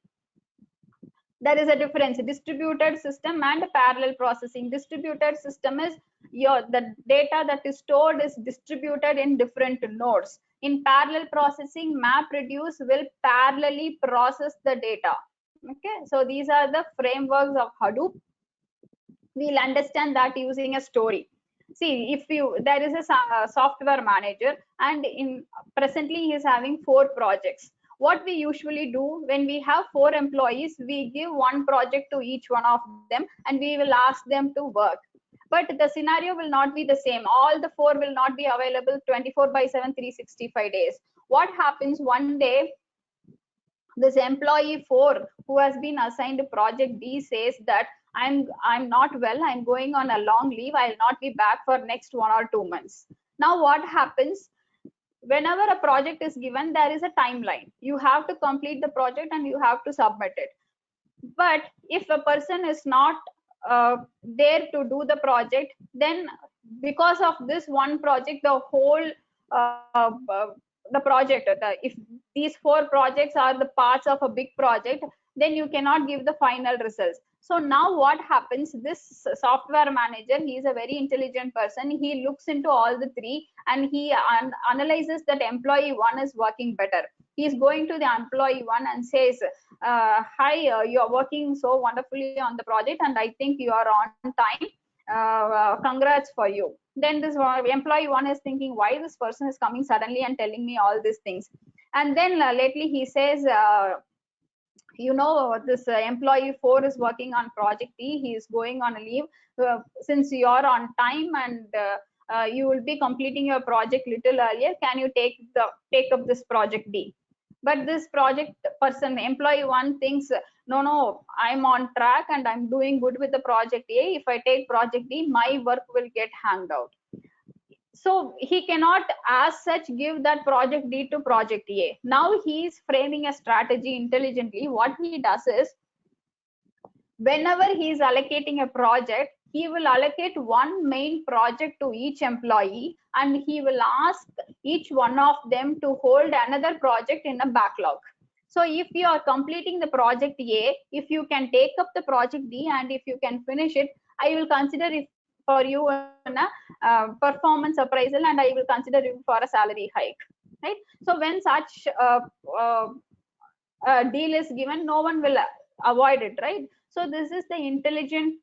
There is a difference, distributed system and parallel processing. Distributed system is the data that is stored is distributed in different nodes. In parallel processing, MapReduce will parallelly process the data. Okay, so these are the frameworks of Hadoop. We'll understand that using a story. See, if there is a software manager, and presently he is having 4 projects. What we usually do when we have 4 employees, we give one project to each one of them, and we will ask them to work. But the scenario will not be the same. All the 4 will not be available 24/7, 365 days. What happens one day, this employee 4 who has been assigned project D says that I'm not well, I'm going on a long leave, I'll not be back for next 1 or 2 months. Now what happens? Whenever a project is given, there is a timeline. You have to complete the project and you have to submit it. But if a person is not there to do the project, then because of this one project, the whole the project, if these 4 projects are the parts of a big project, then you cannot give the final results. So now what happens, this software manager, he is a very intelligent person. He looks into all the 3 and he analyzes that employee 1 is working better. He is going to the employee 1 and says, hi, you are working so wonderfully on the project and I think you are on time. Congrats for you. Then this employee 1 is thinking, why this person is coming suddenly and telling me all these things. And then lately he says, you know, this employee 4 is working on project D, he is going on a leave. Since you are on time and you will be completing your project little earlier, can you take up this project D? But this project person, employee 1, thinks, no, I'm on track and I'm doing good with the project A. If I take project D, my work will get hanged out. So he cannot as such give that project D to project A. Now he is framing a strategy intelligently. What he does is, whenever he is allocating a project, he will allocate one main project to each employee and he will ask each one of them to hold another project in a backlog. So if you are completing the project A, if you can take up the project D and if you can finish it, I will consider it for you in a performance appraisal and I will consider you for a salary hike, right? So when such deal is given, no one will avoid it, right? So this is the intelligent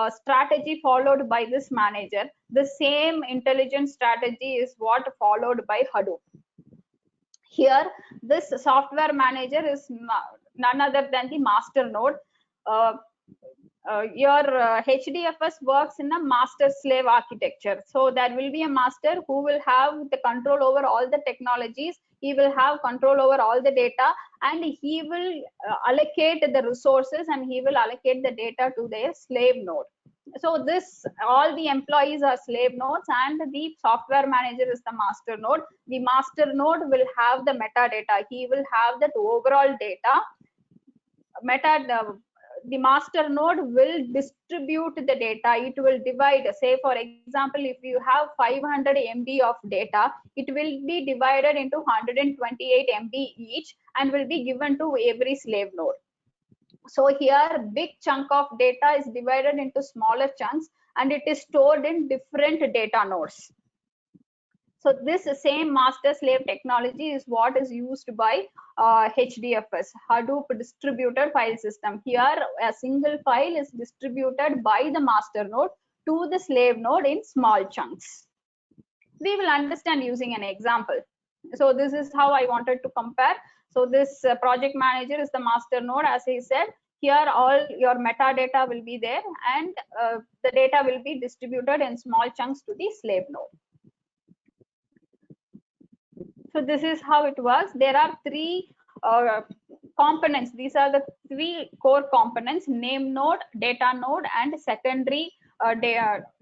strategy followed by this manager. The same intelligent strategy is what followed by Hadoop. Here, this software manager is none other than the master node. Your HDFS works in a master-slave architecture. So there will be a master who will have the control over all the technologies. He will have control over all the data and he will allocate the resources and he will allocate the data to their slave node. So this, all the employees are slave nodes and the software manager is the master node. The master node will have the metadata. He will have that overall data. the master node will distribute the data. It will divide, say for example, if you have 500 MB of data, it will be divided into 128 MB each and will be given to every slave node. So here big chunk of data is divided into smaller chunks and it is stored in different data nodes. So this same master slave technology is what is used by HDFS, Hadoop Distributed File System. Here a single file is distributed by the master node to the slave node in small chunks. We will understand using an example. So this is how I wanted to compare. So this project manager is the master node, as I said. Here all your metadata will be there and the data will be distributed in small chunks to the slave node. So this is how it works. There are three components. These are the three core components: name node, data node, and secondary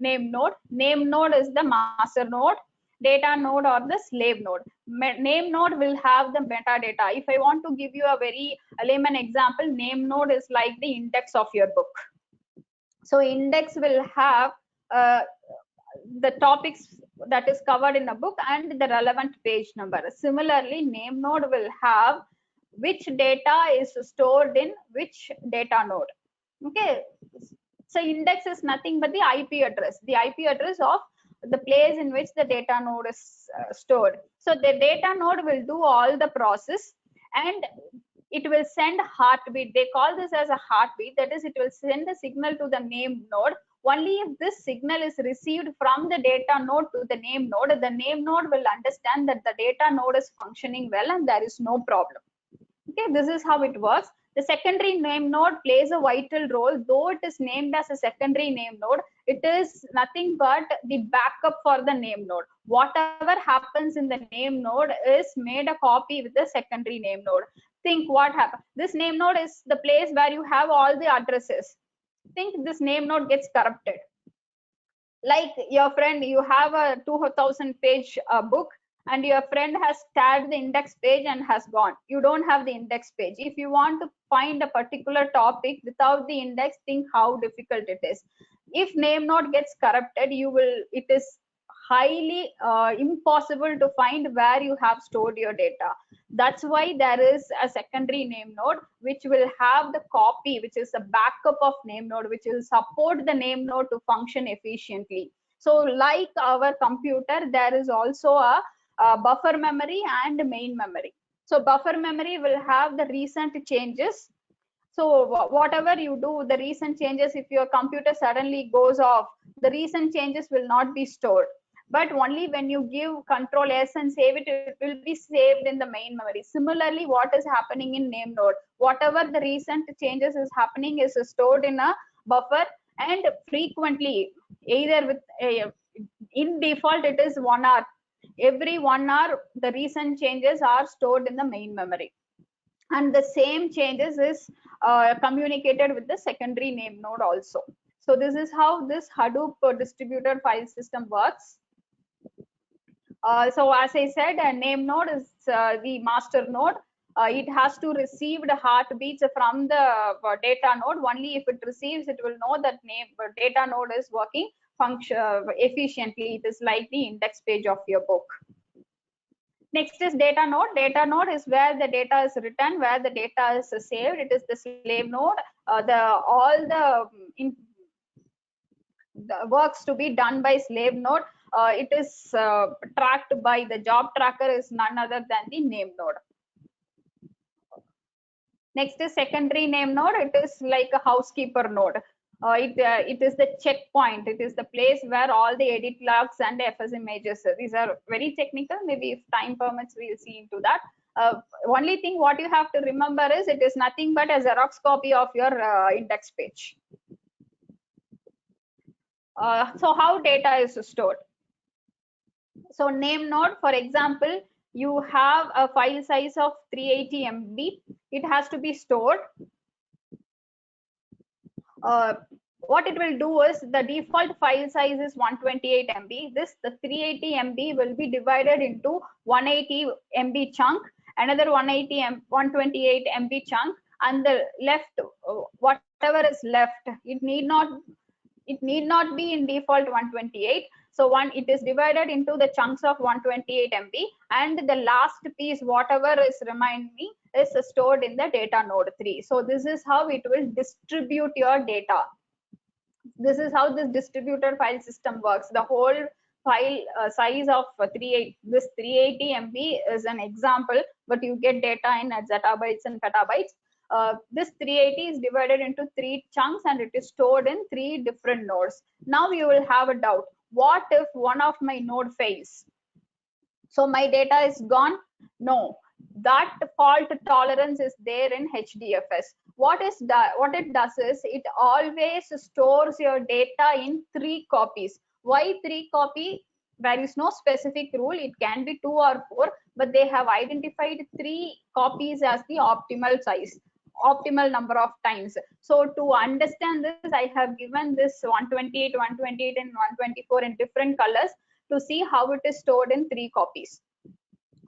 name node. Name node is the master node, data node or the slave node. Name node will have the metadata. If I want to give you a very layman example, name node is like the index of your book. So index will have the topics that is covered in a book and the relevant page number. Similarly, name node will have which data is stored in which data node. Okay, so index is nothing but the IP address, of the place in which the data node is stored. So the data node will do all the process and it will send heartbeat. They call this as a heartbeat. That is, it will send a signal to the name node. Only if this signal is received from the data node to the name node will understand that the data node is functioning well and there is no problem. Okay, this is how it works. The secondary name node plays a vital role. Though it is named as a secondary name node, it is nothing but the backup for the name node. Whatever happens in the name node is made a copy with the secondary name node. Think what happened. This name node is the place where you have all the addresses. Think this name node gets corrupted. Like your friend, you have a 2000 page book and your friend has tagged the index page and has gone. You don't have the index page. If you want to find a particular topic without the index, think how difficult it is. If name node gets corrupted, it is highly impossible to find where you have stored your data. That's why there is a secondary name node which will have the copy, which is a backup of name node, which will support the name node to function efficiently. So like our computer, there is also a buffer memory and main memory. So buffer memory will have the recent changes. So whatever you do, the recent changes, if your computer suddenly goes off, the recent changes will not be stored. But only when you give Control S and save it, it will be saved in the main memory. Similarly, what is happening in name node, whatever the recent changes is happening is stored in a buffer, and frequently, either with in default it is 1 hour. Every 1 hour, the recent changes are stored in the main memory. And the same changes is communicated with the secondary name node also. So this is how this Hadoop distributed file system works. So as I said, a name node is the master node. It has to receive the heartbeats from the data node. Only if it receives, it will know that data node is working efficiently. It is like the index page of your book. Next is data node. Data node is where the data is written, where the data is saved. It is the slave node. All the works to be done by slave node. It is tracked by the job tracker, is none other than the name node. Next is secondary name node. It is like a housekeeper node. It is the checkpoint. It is the place where all the edit logs and FS images. These are very technical. Maybe if time permits, we'll see into that. Only thing what you have to remember is it is nothing but a Xerox copy of your index page. So how data is stored? So name node, for example, you have a file size of 380 MB. It has to be stored. What it will do is the default file size is 128 MB. The 380 MB will be divided into 180 MB chunk, another 128 MB chunk, and the left, whatever is left, it need not be in default 128. So it is divided into the chunks of 128 MB, and the last piece, whatever is remaining, is stored in the data node 3. So this is how it will distribute your data. This is how this distributed file system works. The whole file size of 380 MB is an example, but you get data in zettabytes and petabytes. This 380 is divided into 3 chunks and it is stored in 3 different nodes. Now you will have a doubt. What if one of my node fails? So my data is gone? No, that fault tolerance is there in HDFS. What it does is it always stores your data in 3 copies. Why 3 copy? There is no specific rule. It can be 2 or 4, but they have identified 3 copies as the optimal size, optimal number of times. So to understand this, I have given this 128, 128 and 124 in different colors to see how it is stored in 3 copies.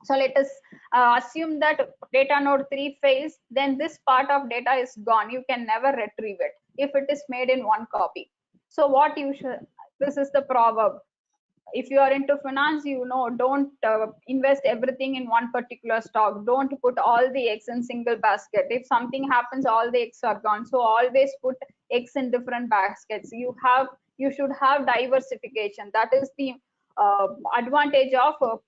So let us assume that data node 3 fails, then this part of data is gone. You can never retrieve it if it is made in 1 copy. So what you should, this is the proverb. If you are into finance, you know, don't invest everything in one particular stock. Don't put all the eggs in single basket. If something happens, all the eggs are gone. So always put eggs in different baskets. You should have diversification. That is the advantage of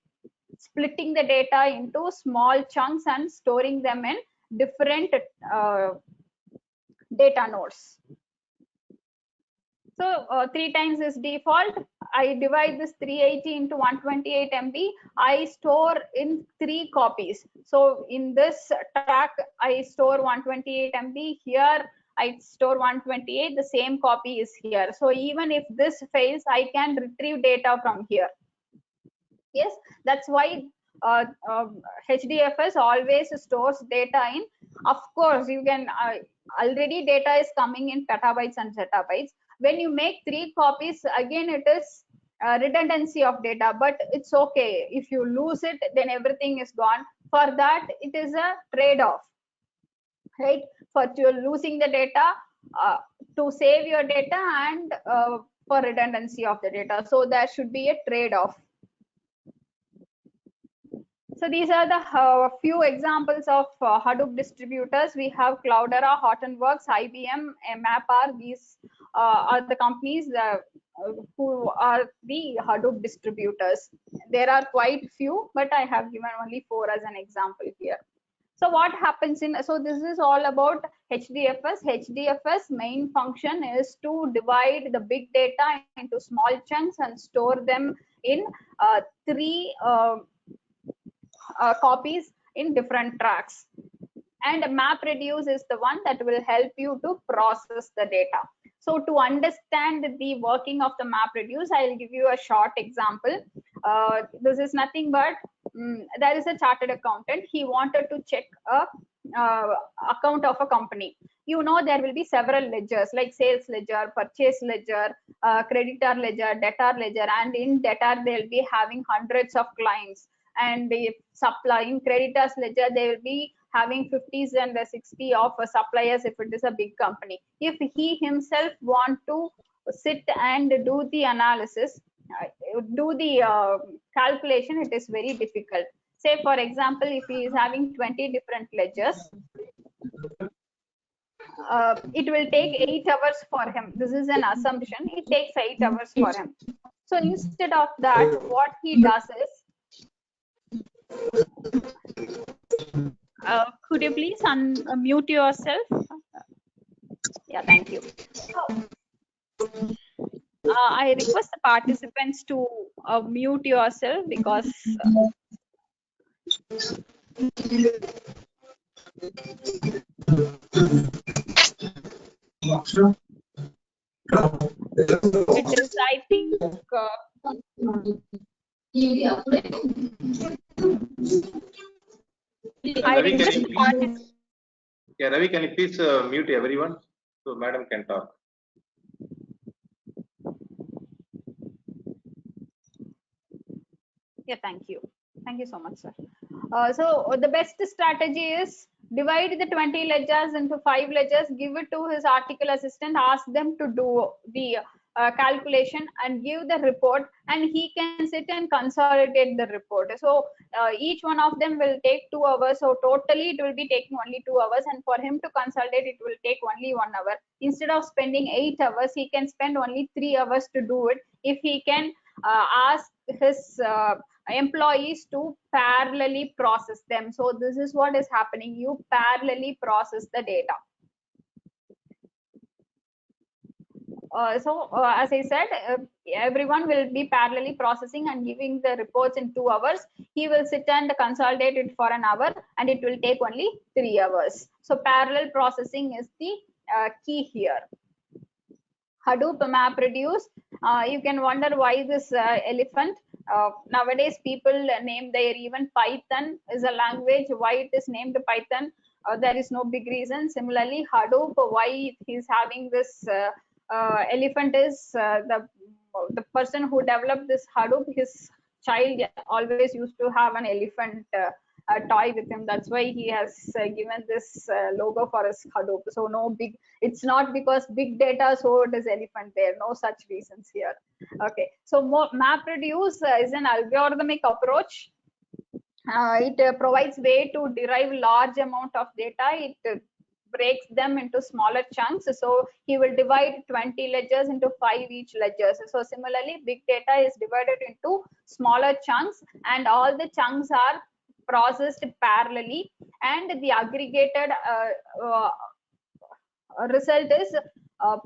splitting the data into small chunks and storing them in different data nodes. So 3 times is default. I divide this 380 into 128 MB. I store in 3 copies. So in this track, I store 128 MB. Here, I store 128. The same copy is here. So even if this fails, I can retrieve data from here. Yes, that's why HDFS always stores data in. Of course, you can already data is coming in petabytes and zettabytes. When you make 3 copies, again it is redundancy of data, but it's okay. If you lose it, then everything is gone. For that, it is a trade-off, right? For losing the data, to save your data, and for redundancy of the data. So there should be a trade-off. So these are the few examples of Hadoop distributors. We have Cloudera, Hortonworks, IBM, MapR. These are the companies who are the Hadoop distributors. There are quite few, but I have given only 4 as an example here. So what happens in, so this is all about HDFS. HDFS main function is to divide the big data into small chunks and store them in 3 copies in different tracks. And MapReduce is the one that will help you to process the data. So to understand the working of the MapReduce, I'll give you a short example. This is nothing but there is a chartered accountant. He wanted to check a account of a company. You know, there will be several ledgers like sales ledger, purchase ledger, creditor ledger, debtor ledger, and in debtor they'll be having hundreds of clients. And the supplying creditors ledger, they will be having 50s and 60 of suppliers if it is a big company. If he himself want to sit and do the analysis, do the calculation, it is very difficult. Say for example, if he is having 20 different ledgers, it will take 8 hours for him. This is an assumption. It takes 8 hours for him. So instead of that, what he does is, could you please unmute yourself? Yeah, thank you. I request the participants to mute yourself because it is, I think, Ravi, can you please, Ravi, can you please mute everyone so madam can talk? yeah, thank you so much, sir. So the best strategy is divide the 20 ledgers into 5 ledgers, give it to his article assistant, ask them to do the calculation and give the report, and he can sit and consolidate the report. So each one of them will take 2 hours, so totally it will be taking only 2 hours, and for him to consolidate it will take only 1 hour. Instead of spending 8 hours, he can spend only 3 hours to do it if he can ask his employees to parallelly process them. So this is what is happening, you parallelly process the data. As I said, everyone will be parallelly processing and giving the reports in 2 hours. He will sit and consolidate it for an hour, and it will take only 3 hours. So parallel processing is the key here. Hadoop MapReduce. You can wonder why this elephant. Nowadays, people name their, even Python is a language. Why it is named Python? There is no big reason. Similarly, Hadoop, why he's having this elephant is the person who developed this Hadoop, his child always used to have an elephant toy with him. That's why he has given this logo for his Hadoop. So no big, it's not because big data, so it is elephant there. No such reasons here. Okay, so MapReduce is an algorithmic approach. It provides way to derive large amount of data. It breaks them into smaller chunks. So he will divide 20 ledgers into 5 each ledgers. So similarly, big data is divided into smaller chunks, and all the chunks are processed parallelly, and the aggregated result is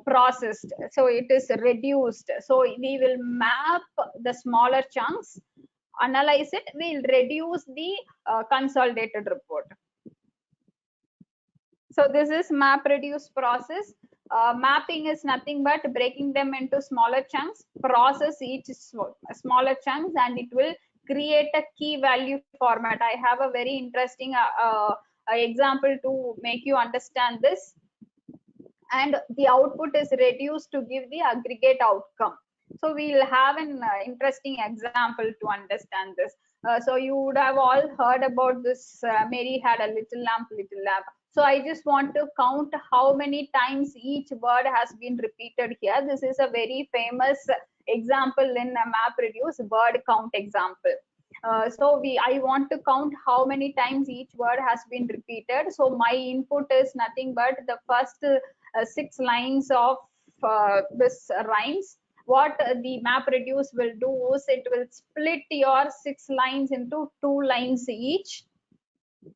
processed. So it is reduced. So we will map the smaller chunks, analyze it, we'll reduce the consolidated report. So this is MapReduce process. Mapping is nothing but breaking them into smaller chunks, process each smaller chunks, and it will create a key value format. I have a very interesting example to make you understand this. And the output is reduced to give the aggregate outcome. So we'll have an interesting example to understand this. So you would have all heard about this, Mary had a little lamp, little lamp. So I just want to count how many times each word has been repeated here. This is a very famous example in MapReduce, word count example. I want to count how many times each word has been repeated. So my input is nothing but the first 6 lines of this rhymes. What the MapReduce will do is it will split your 6 lines into 2 lines each.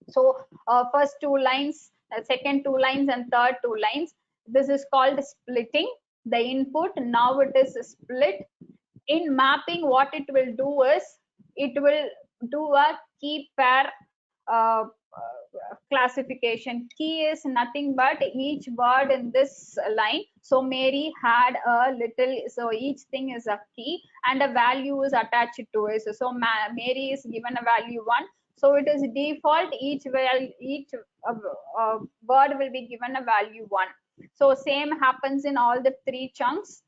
So first 2 lines, second 2 lines, and third 2 lines. This is called splitting the input. Now it is split. In mapping, what it will do is it will do a key pair classification. Key is nothing but each word in this line. So Mary had a little, so each thing is a key and a value is attached to it. So Mary is given a value 1. So it is default, each word will be given a value 1. So same happens in all the 3 chunks.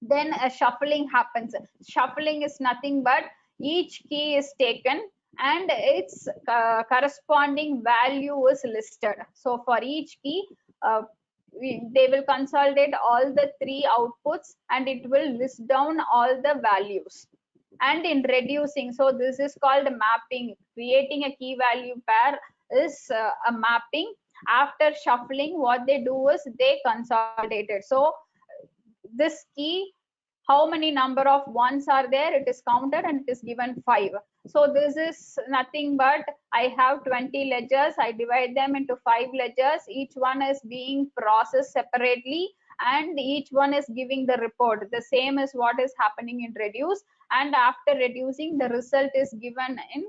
Then a shuffling happens. Shuffling is nothing but each key is taken and its corresponding value is listed. So for each key, they will consolidate all the 3 outputs and it will list down all the values. And in reducing, so this is called mapping. Creating a key value pair is a mapping. After shuffling, what they do is they consolidate it. So this key, how many number of ones are there, it is counted and it is given 5. So this is nothing but I have 20 ledgers, I divide them into 5 ledgers, each one is being processed separately and each one is giving the report. The same is what is happening in reduce, and after reducing the result is given in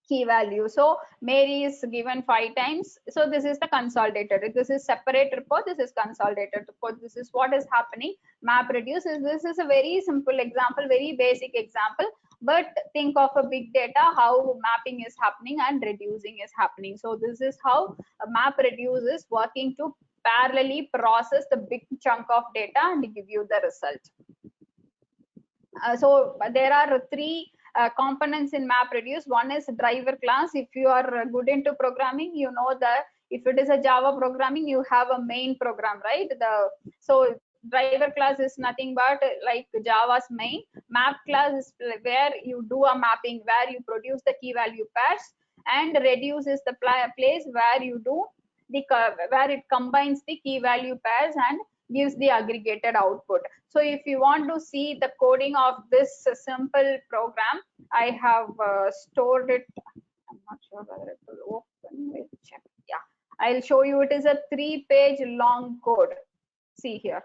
key value. So Mary is given 5 times. So this is the consolidated. This is separate report. This is consolidated report. This is what is happening. MapReduce is, this is a very simple example, very basic example. But think of a big data, how mapping is happening and reducing is happening. So this is how MapReduce is working to parallelly process the big chunk of data and give you the result. So there are 3 components in MapReduce. One is driver class. If you are good into programming, you know that if it is a Java programming, you have a main program, right? So driver class is nothing but like Java's main. Map class is where you do a mapping, where you produce the key value pairs, and reduce is the place where you do the where it combines the key value pairs and gives the aggregated output. So if you want to see the coding of this simple program, I have stored it. I'm not sure whether it will open. We'll check. Yeah, I'll show you. It is a 3-page long code. See here.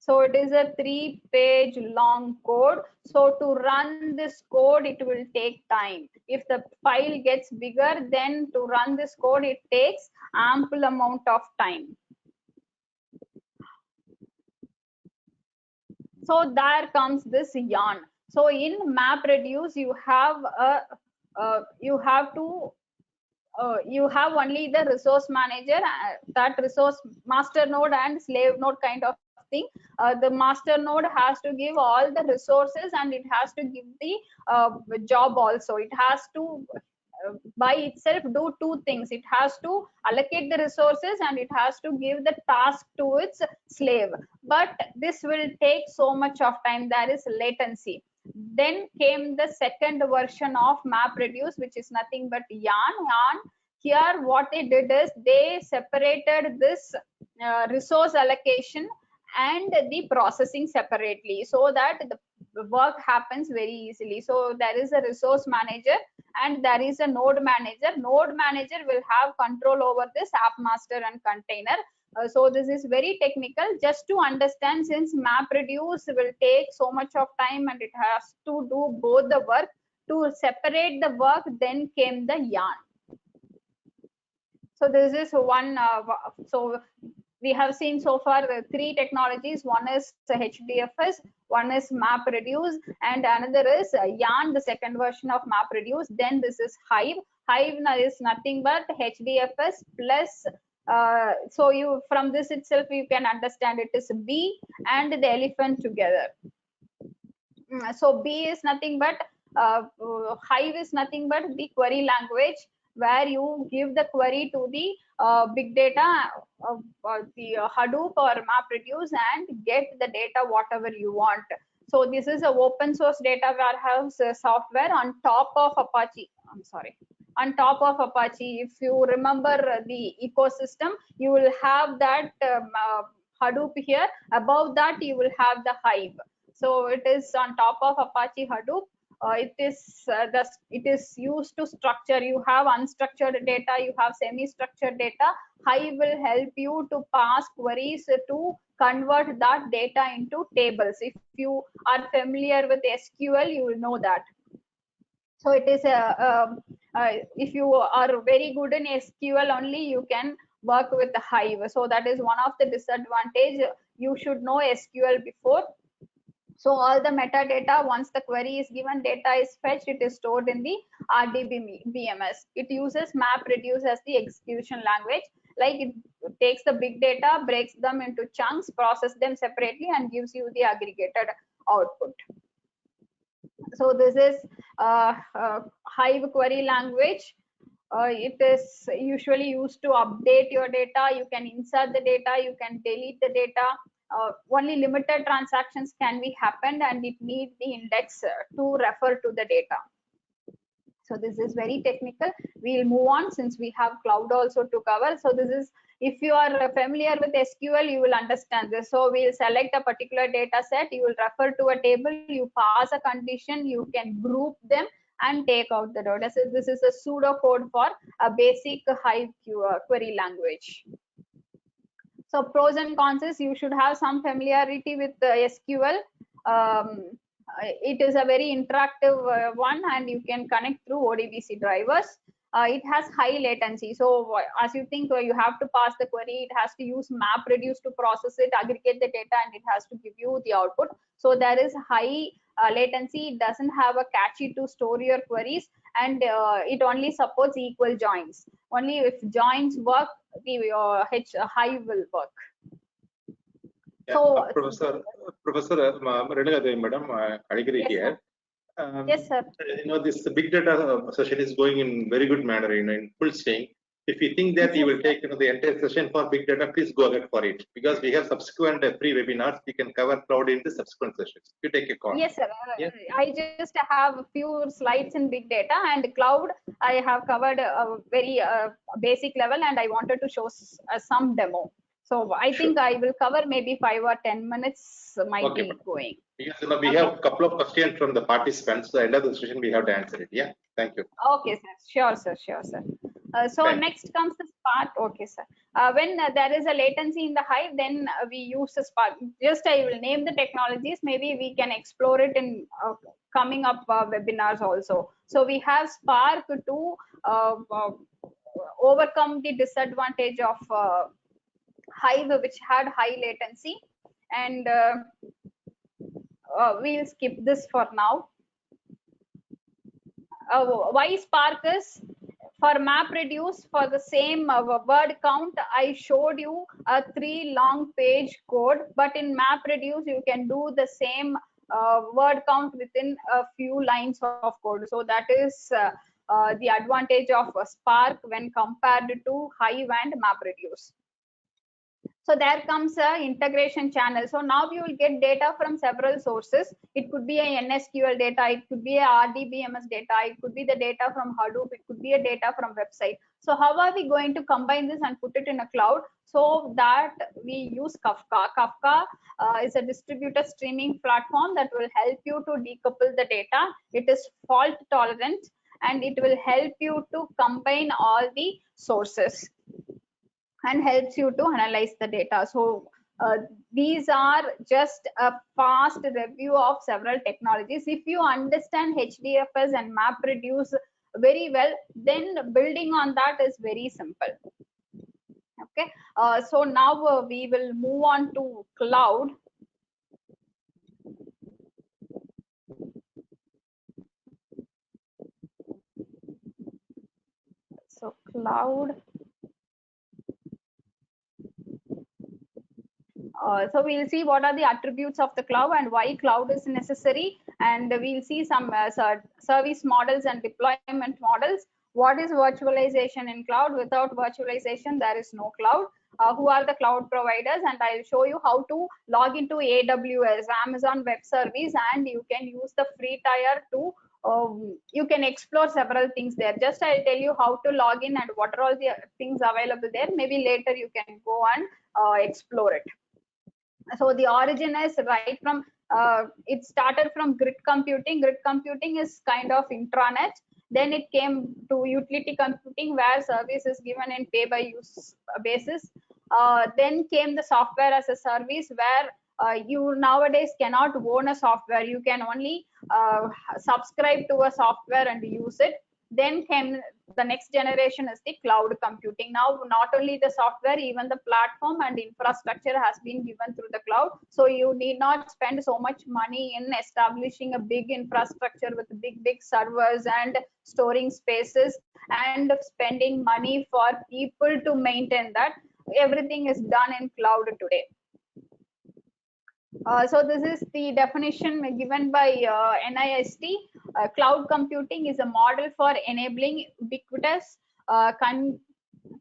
So it is a 3-page long code. So to run this code, it will take time. If the file gets bigger, then to run this code, it takes ample amount of time. So there comes this yarn. So in MapReduce, you have you have only the resource manager, that resource master node and slave node kind of thing. The master node has to give all the resources, and it has to give the job also. It has to by itself do two things. It has to allocate the resources, and it has to give the task to its slave. But this will take so much of time. There is latency. Then came the second version of MapReduce, which is nothing but yarn. Here what they did is they separated this resource allocation and the processing separately, so that the work happens very easily. So there is a resource manager and there is a node manager. Node manager will have control over this app master and container. So this is very technical, just to understand, since MapReduce will take so much of time and it has to do both the work. To separate the work, then came the yarn. So this is one. So we have seen so far 3 technologies. One is HDFS, one is MapReduce, and another is yarn, the second version of MapReduce. Then this is Hive. Hive is nothing but HDFS plus. So you, from this itself, you can understand it is bee and the elephant together. So bee is nothing but Hive is nothing but the query language, where you give the query to the big data, the Hadoop or MapReduce, and get the data whatever you want. So this is an open source data warehouse software on top of Apache. I'm sorry. On top of Apache, if you remember the ecosystem, you will have that Hadoop here. Above that, you will have the Hive. So it is on top of Apache Hadoop. It is used to structure. You have unstructured data, you have semi-structured data. Hive will help you to pass queries to convert that data into tables. If you are familiar with SQL, you will know that. So it is if you are very good in SQL only, you can work with the Hive. So that is one of the disadvantage. You should know SQL before. So all the metadata, once the query is given, data is fetched, it is stored in the RDBMS. It uses MapReduce as the execution language. Like it takes the big data, breaks them into chunks, process them separately, and gives you the aggregated output. So this is Hive query language. It is usually used to update your data. You can insert the data, you can delete the data. Only limited transactions can be happened, and it needs the index to refer to the data. So this is very technical. We'll move on since we have cloud also to cover. So this is, if you are familiar with SQL, you will understand this. So we'll select a particular data set, you will refer to a table, you pass a condition, you can group them and take out the data. So this is a pseudo code for a basic Hive query language. So pros and cons is you should have some familiarity with the SQL. It is a very interactive one, and you can connect through ODBC drivers. It has high latency. So as you think you have to pass the query, it has to use MapReduce to process it, aggregate the data, and it has to give you the output. So there is high latency. It doesn't have a cache to store your queries, and it only supports equal joins. Only if joins work, the Hive will work. Yeah, So Professor Renuka Devi, madam, I agree here. Yes, sir. This big data session is going in very good manner, in full swing. If you think that you will take, the entire session for big data, please go ahead for it, because we have subsequent free webinars. We can cover cloud in the subsequent sessions. You take a call. Yes, sir. Yeah. I just have a few slides in big data and cloud. I have covered a very basic level, and I wanted to show some demo. So I think I will cover maybe 5 or 10 minutes might be going. Yes, we have a couple of questions from the participants. So at the end of the session, we have to answer it. Yeah, thank you. Okay, sir. Sure, sir. Sure, sir. So next comes the Spark. Okay, sir. When there is a latency in the Hive, then we use the Spark. Just I will name the technologies. Maybe we can explore it in coming up webinars also. So we have Spark to overcome the disadvantage of Hive, which had high latency, and we'll skip this for now. Why Spark is? For MapReduce, for the same word count, I showed you a 3 long page code, but in MapReduce, you can do the same word count within a few lines of code. So that is the advantage of Spark when compared to Hive and MapReduce. So there comes a integration channel. So now you will get data from several sources. It could be a NSQL data, it could be a RDBMS data, it could be the data from Hadoop, it could be a data from website. So how are we going to combine this and put it in a cloud? So that we use Kafka. Kafka is a distributed streaming platform that will help you to decouple the data. It is fault tolerant, and it will help you to combine all the sources and helps you to analyze the data. So these are just a fast review of several technologies. If you understand HDFS and MapReduce very well, then building on that is very simple. Okay, so now we will move on to cloud. So cloud. So we'll see what are the attributes of the cloud and why cloud is necessary, and we'll see some service models and deployment models. What is virtualization in cloud? Without virtualization, there is no cloud. Who are the cloud providers? And I'll show you how to log into AWS, Amazon Web Service, and you can use the free tier to you can explore several things there. Just I'll tell you how to log in and what are all the things available there. Maybe later you can go and explore it. So the origin is right from it started from grid computing. Grid computing is kind of intranet. Then it came to utility computing, where service is given in pay by use basis. Then came the software as a service, where you nowadays cannot own a software. You can only subscribe to a software and use it. Then came the next generation is the cloud computing. Now, not only the software, even the platform and infrastructure has been given through the cloud. So you need not spend so much money in establishing a big infrastructure with big servers and storing spaces and spending money for people to maintain that. Everything is done in cloud today. So this is the definition given by NIST. Cloud computing is a model for enabling ubiquitous,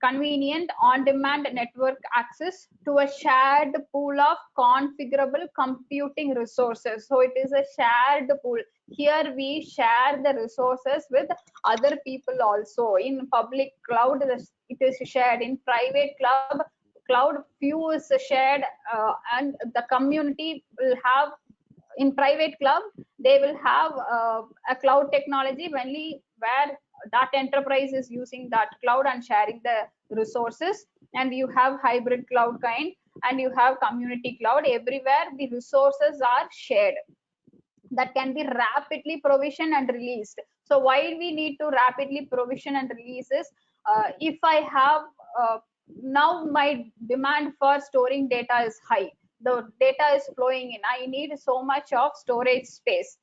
convenient, on-demand network access to a shared pool of configurable computing resources. So it is a shared pool. Here we share the resources with other people also. In public cloud, it is shared. In private cloud, few is shared, and the community will have. In private cloud, they will have a cloud technology only where that enterprise is using that cloud and sharing the resources. And you have hybrid cloud kind, and you have community cloud. Everywhere the resources are shared, that can be rapidly provisioned and released. So why we need to rapidly provision and release is, if I have now my demand for storing data is high, the data is flowing in, I need so much of storage space.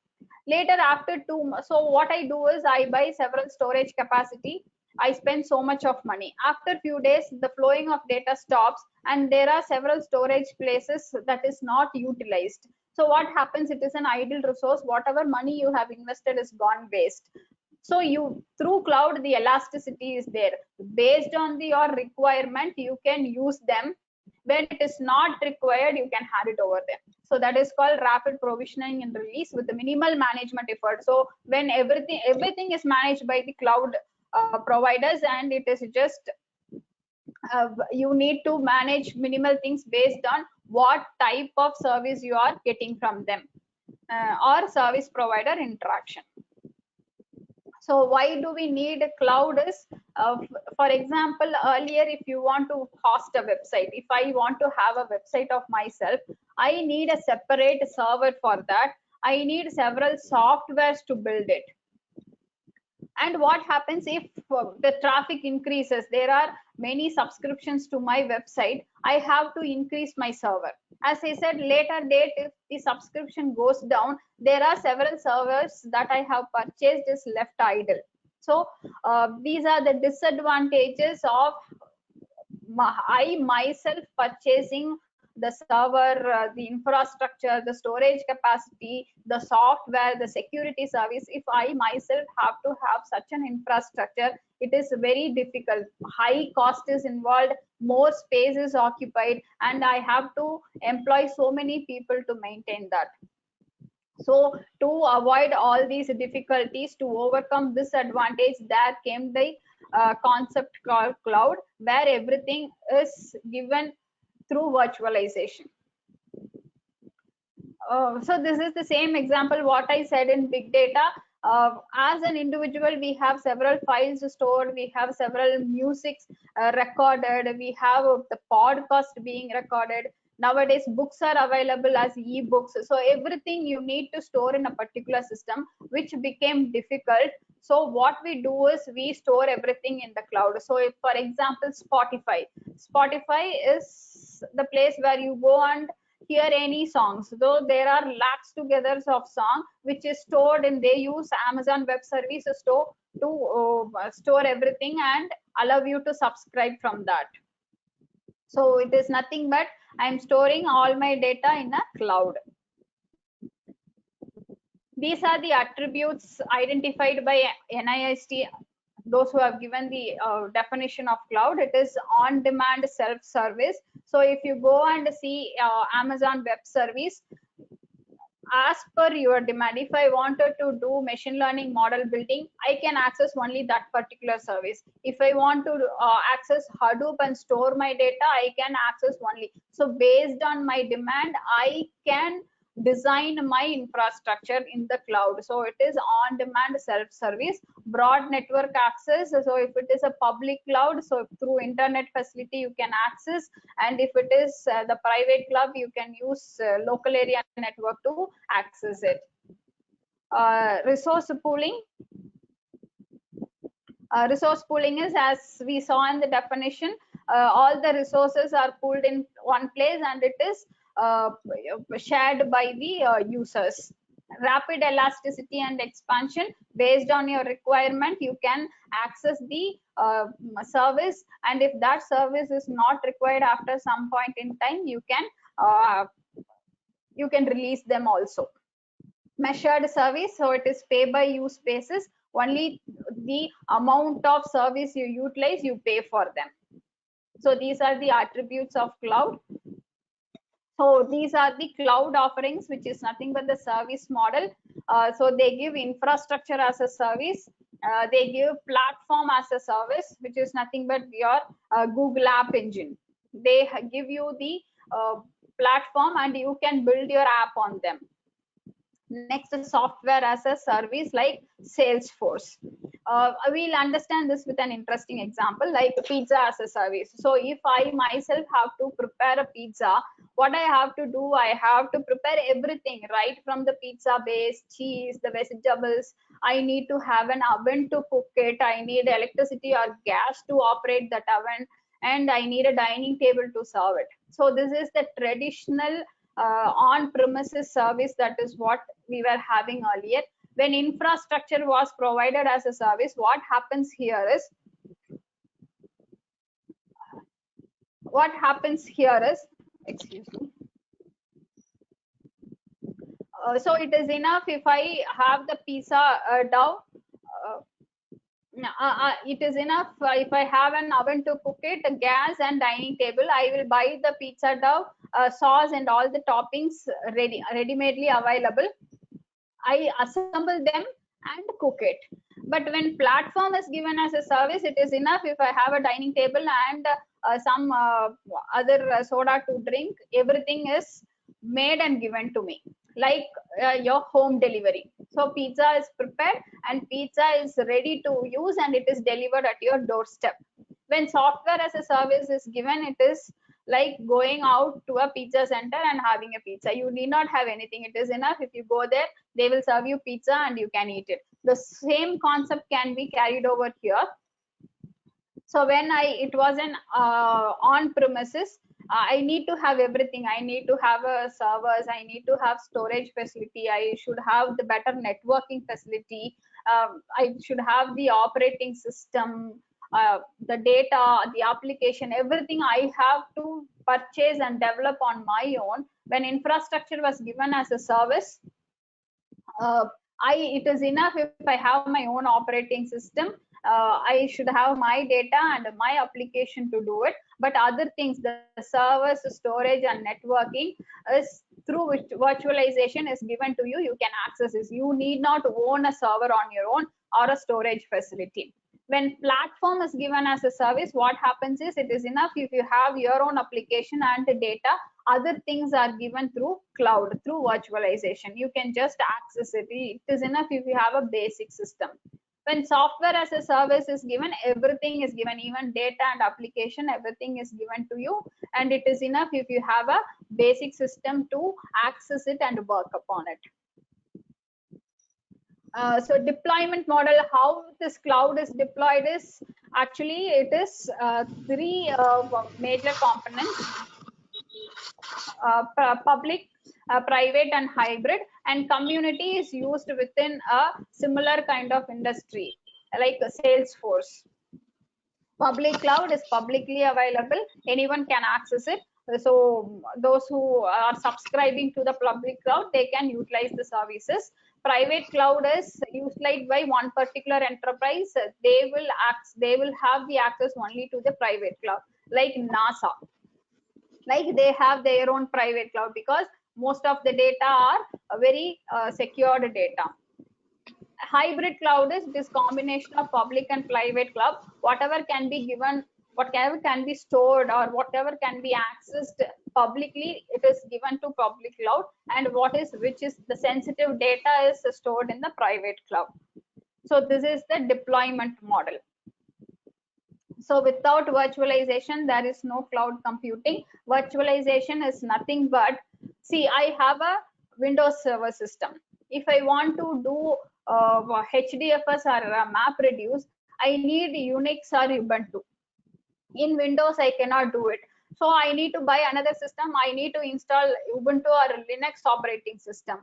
Later, after 2 months, so what I do is I buy several storage capacity. I spend so much of money. After few days, the flowing of data stops, and there are several storage places that is not utilized. So what happens? It is an idle resource. Whatever money you have invested is gone waste. So you, through cloud, the elasticity is there. Based on your requirement, you can use them. When it is not required, you can hand it over them. So that is called rapid provisioning and release with the minimal management effort. So when everything is managed by the cloud providers, and it is just you need to manage minimal things based on what type of service you are getting from them, or service provider interaction. So why do we need a cloud is, for example, earlier, if you want to host a website, if I want to have a website of myself, I need a separate server for that. I need several softwares to build it. And what happens if the traffic increases? There are many subscriptions to my website. I have to increase my server. As I said, later date, if the subscription goes down, there are several servers that I have purchased is left idle. So these are the disadvantages of I myself purchasing the server, the infrastructure, the storage capacity, the software, the security service. If I myself have to have such an infrastructure, it is very difficult. High cost is involved, more space is occupied, and I have to employ so many people to maintain that. So to avoid all these difficulties, to overcome this advantage, there came the concept called cloud, where everything is given through virtualization. So this is the same example what I said in big data. As an individual, we have several files stored, we have several musics recorded, we have the podcast being recorded. Nowadays, books are available as e-books. So everything you need to store in a particular system, which became difficult. So what we do is we store everything in the cloud. So if, for example, Spotify is the place where you go and hear any songs, though there are lakhs together of song which is stored, and they use Amazon Web Services to store everything and allow you to subscribe from that. So it is nothing but I'm storing all my data in a cloud. These are the attributes identified by NIST, those who have given the definition of cloud. It is on-demand self-service. So if you go and see Amazon Web Service, as per your demand, if I wanted to do machine learning model building, I can access only that particular service. If I want to access Hadoop and store my data, I can access only. So based on my demand, I can design my infrastructure in the cloud. So it is on-demand self-service, broad network access. So if it is a public cloud, so through internet facility you can access, and if it is the private cloud, you can use local area network to access it. Resource pooling. Resource pooling is, as we saw in the definition, all the resources are pooled in one place, and it is shared by the users. Rapid elasticity and expansion. Based on your requirement, you can access the service, and if that service is not required after some point in time, you can release them also. Measured service, so it is pay by use basis. Only the amount of service you utilize, you pay for them. So these are the attributes of cloud. So these are the cloud offerings, which is nothing but the service model. So they give infrastructure as a service. They give platform as a service, which is nothing but your Google App Engine. They give you the platform, and you can build your app on them. Next is software as a service, like Salesforce. We'll understand this with an interesting example, like pizza as a service. So if I myself have to prepare a pizza, what I have to do, I have to prepare everything, right from the pizza base, cheese, the vegetables. I need to have an oven to cook it. I need electricity or gas to operate that oven, and I need a dining table to serve it. So this is the traditional on-premises service. That is what we were having earlier. When infrastructure was provided as a service, what happens here is, excuse me, So it is enough if I have the pizza dough. It is enough if I have an oven to cook it, a gas and dining table. I will buy the pizza dough, sauce and all the toppings ready-madely available. I assemble them and cook it. But when platform is given as a service, it is enough if I have a dining table and some other soda to drink. Everything is made and given to me, like your home delivery. So pizza is prepared and pizza is ready to use and it is delivered at your doorstep. When software as a service is given, it is like going out to a pizza center and having a pizza. You need not have anything. It is enough if you go there, they will serve you pizza and you can eat it. The same concept can be carried over here. So when it was an on premises, I need to have everything. I need to have a servers, I need to have storage facility, I should have the better networking facility, I should have the operating system, the data, the application, everything I have to purchase and develop on my own. When infrastructure was given as a service, it is enough if I have my own operating system. I should have my data and my application to do it. But other things, the servers, storage, and networking is through which virtualization is given to you. You can access this. You need not own a server on your own or a storage facility. When platform is given as a service, what happens is it is enough if you have your own application and the data. Other things are given through cloud, through virtualization. You can just access it. It is enough if you have a basic system. When software as a service is given, everything is given, even data and application, everything is given to you. And it is enough if you have a basic system to access it and work upon it. So deployment model, how this cloud is deployed is actually it is three major components: public, private, and hybrid. And community is used within a similar kind of industry like Salesforce. Public cloud is publicly available, anyone can access it. So those who are subscribing to the public cloud, they can utilize the services. Private cloud is utilized by one particular enterprise. They will have the access only to the private cloud, like NASA. Like they have their own private cloud because most of the data are very secured data. Hybrid cloud is this combination of public and private cloud. Whatever can be given, whatever can be stored, or whatever can be accessed publicly, it is given to public cloud, and which is the sensitive data is stored in the private cloud. So this is the deployment model. So without virtualization, there is no cloud computing. Virtualization is nothing but, see, I have a Windows Server system. If I want to do HDFS or MapReduce, I need Unix or Ubuntu. In Windows, I cannot do it. So I need to buy another system. I need to install Ubuntu or Linux operating system.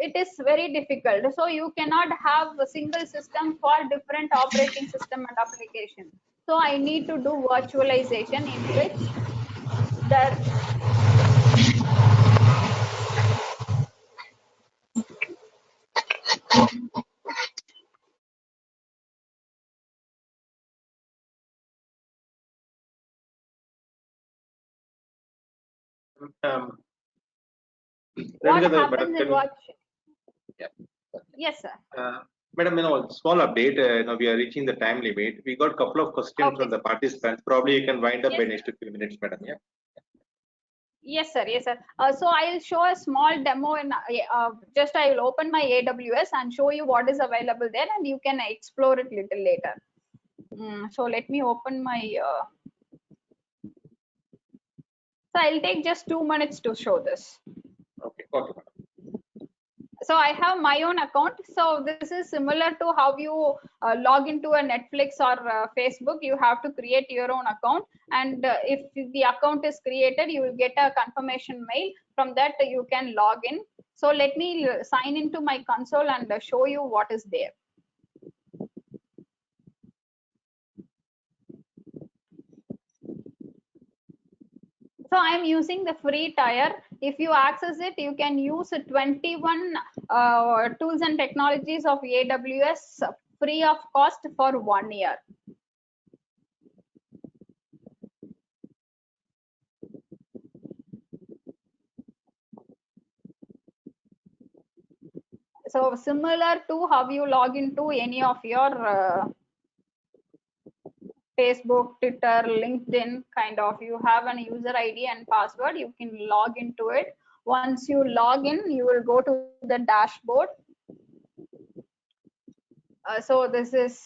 It is very difficult. So you cannot have a single system for different operating system and application. So I need to do virtualization in which there what happens in Yeah. Yes, sir. Madam, small update. We are reaching the time limit. We got a couple of questions from the participants. Probably you can wind up by next few minutes, madam. Yeah. Yes, sir. Yes, sir. So I'll show a small demo in just I will open my AWS and show you what is available there, and you can explore it little later. So let me open my. So I'll take just 2 minutes to show this. Okay. Okay. So I have my own account. So this is similar to how you log into a Netflix or Facebook. You have to create your own account, and if the account is created, you will get a confirmation mail. From that you can log in. So let me sign into my console and show you what is there. So I'm using the free tier. If you access it, you can use 21 tools and technologies of AWS free of cost for 1 year. So similar to how you log into any of your Facebook, Twitter, LinkedIn kind of, you have an user ID and password, you can log into it. Once you log in, you will go to the dashboard. So this is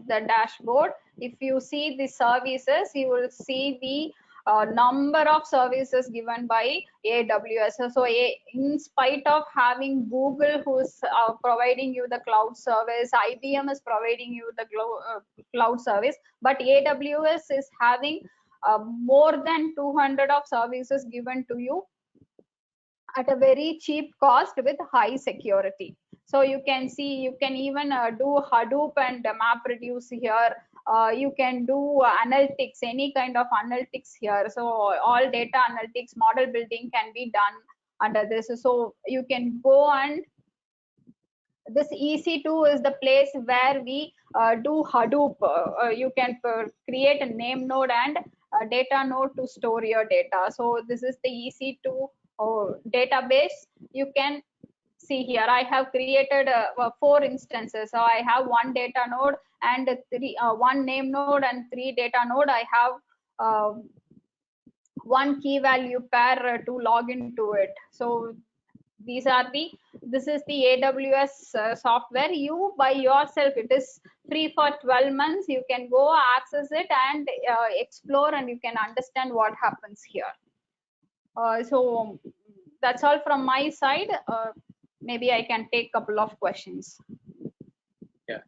the dashboard. If you see the services, you will see the number of services given by AWS. So in spite of having Google, who's providing you the cloud service, IBM is providing you the cloud service, but AWS is having more than 200 of services given to you at a very cheap cost with high security. So you can see, you can even do Hadoop and MapReduce here. You can do analytics, any kind of analytics here. So all data analytics, model building can be done under this. So you can go, and this EC2 is the place where we do Hadoop. You can create a name node and a data node to store your data. So this is the EC2 database. You can see here I have created 4 instances. So I have 1 data node and 1 name node and 3 data node. I have 1 key value pair to log into it. So this is the AWS software. You by yourself, it is free for 12 months. You can go access it and explore, and you can understand what happens here. So that's all from my side. Maybe I can take a couple of questions. Yeah,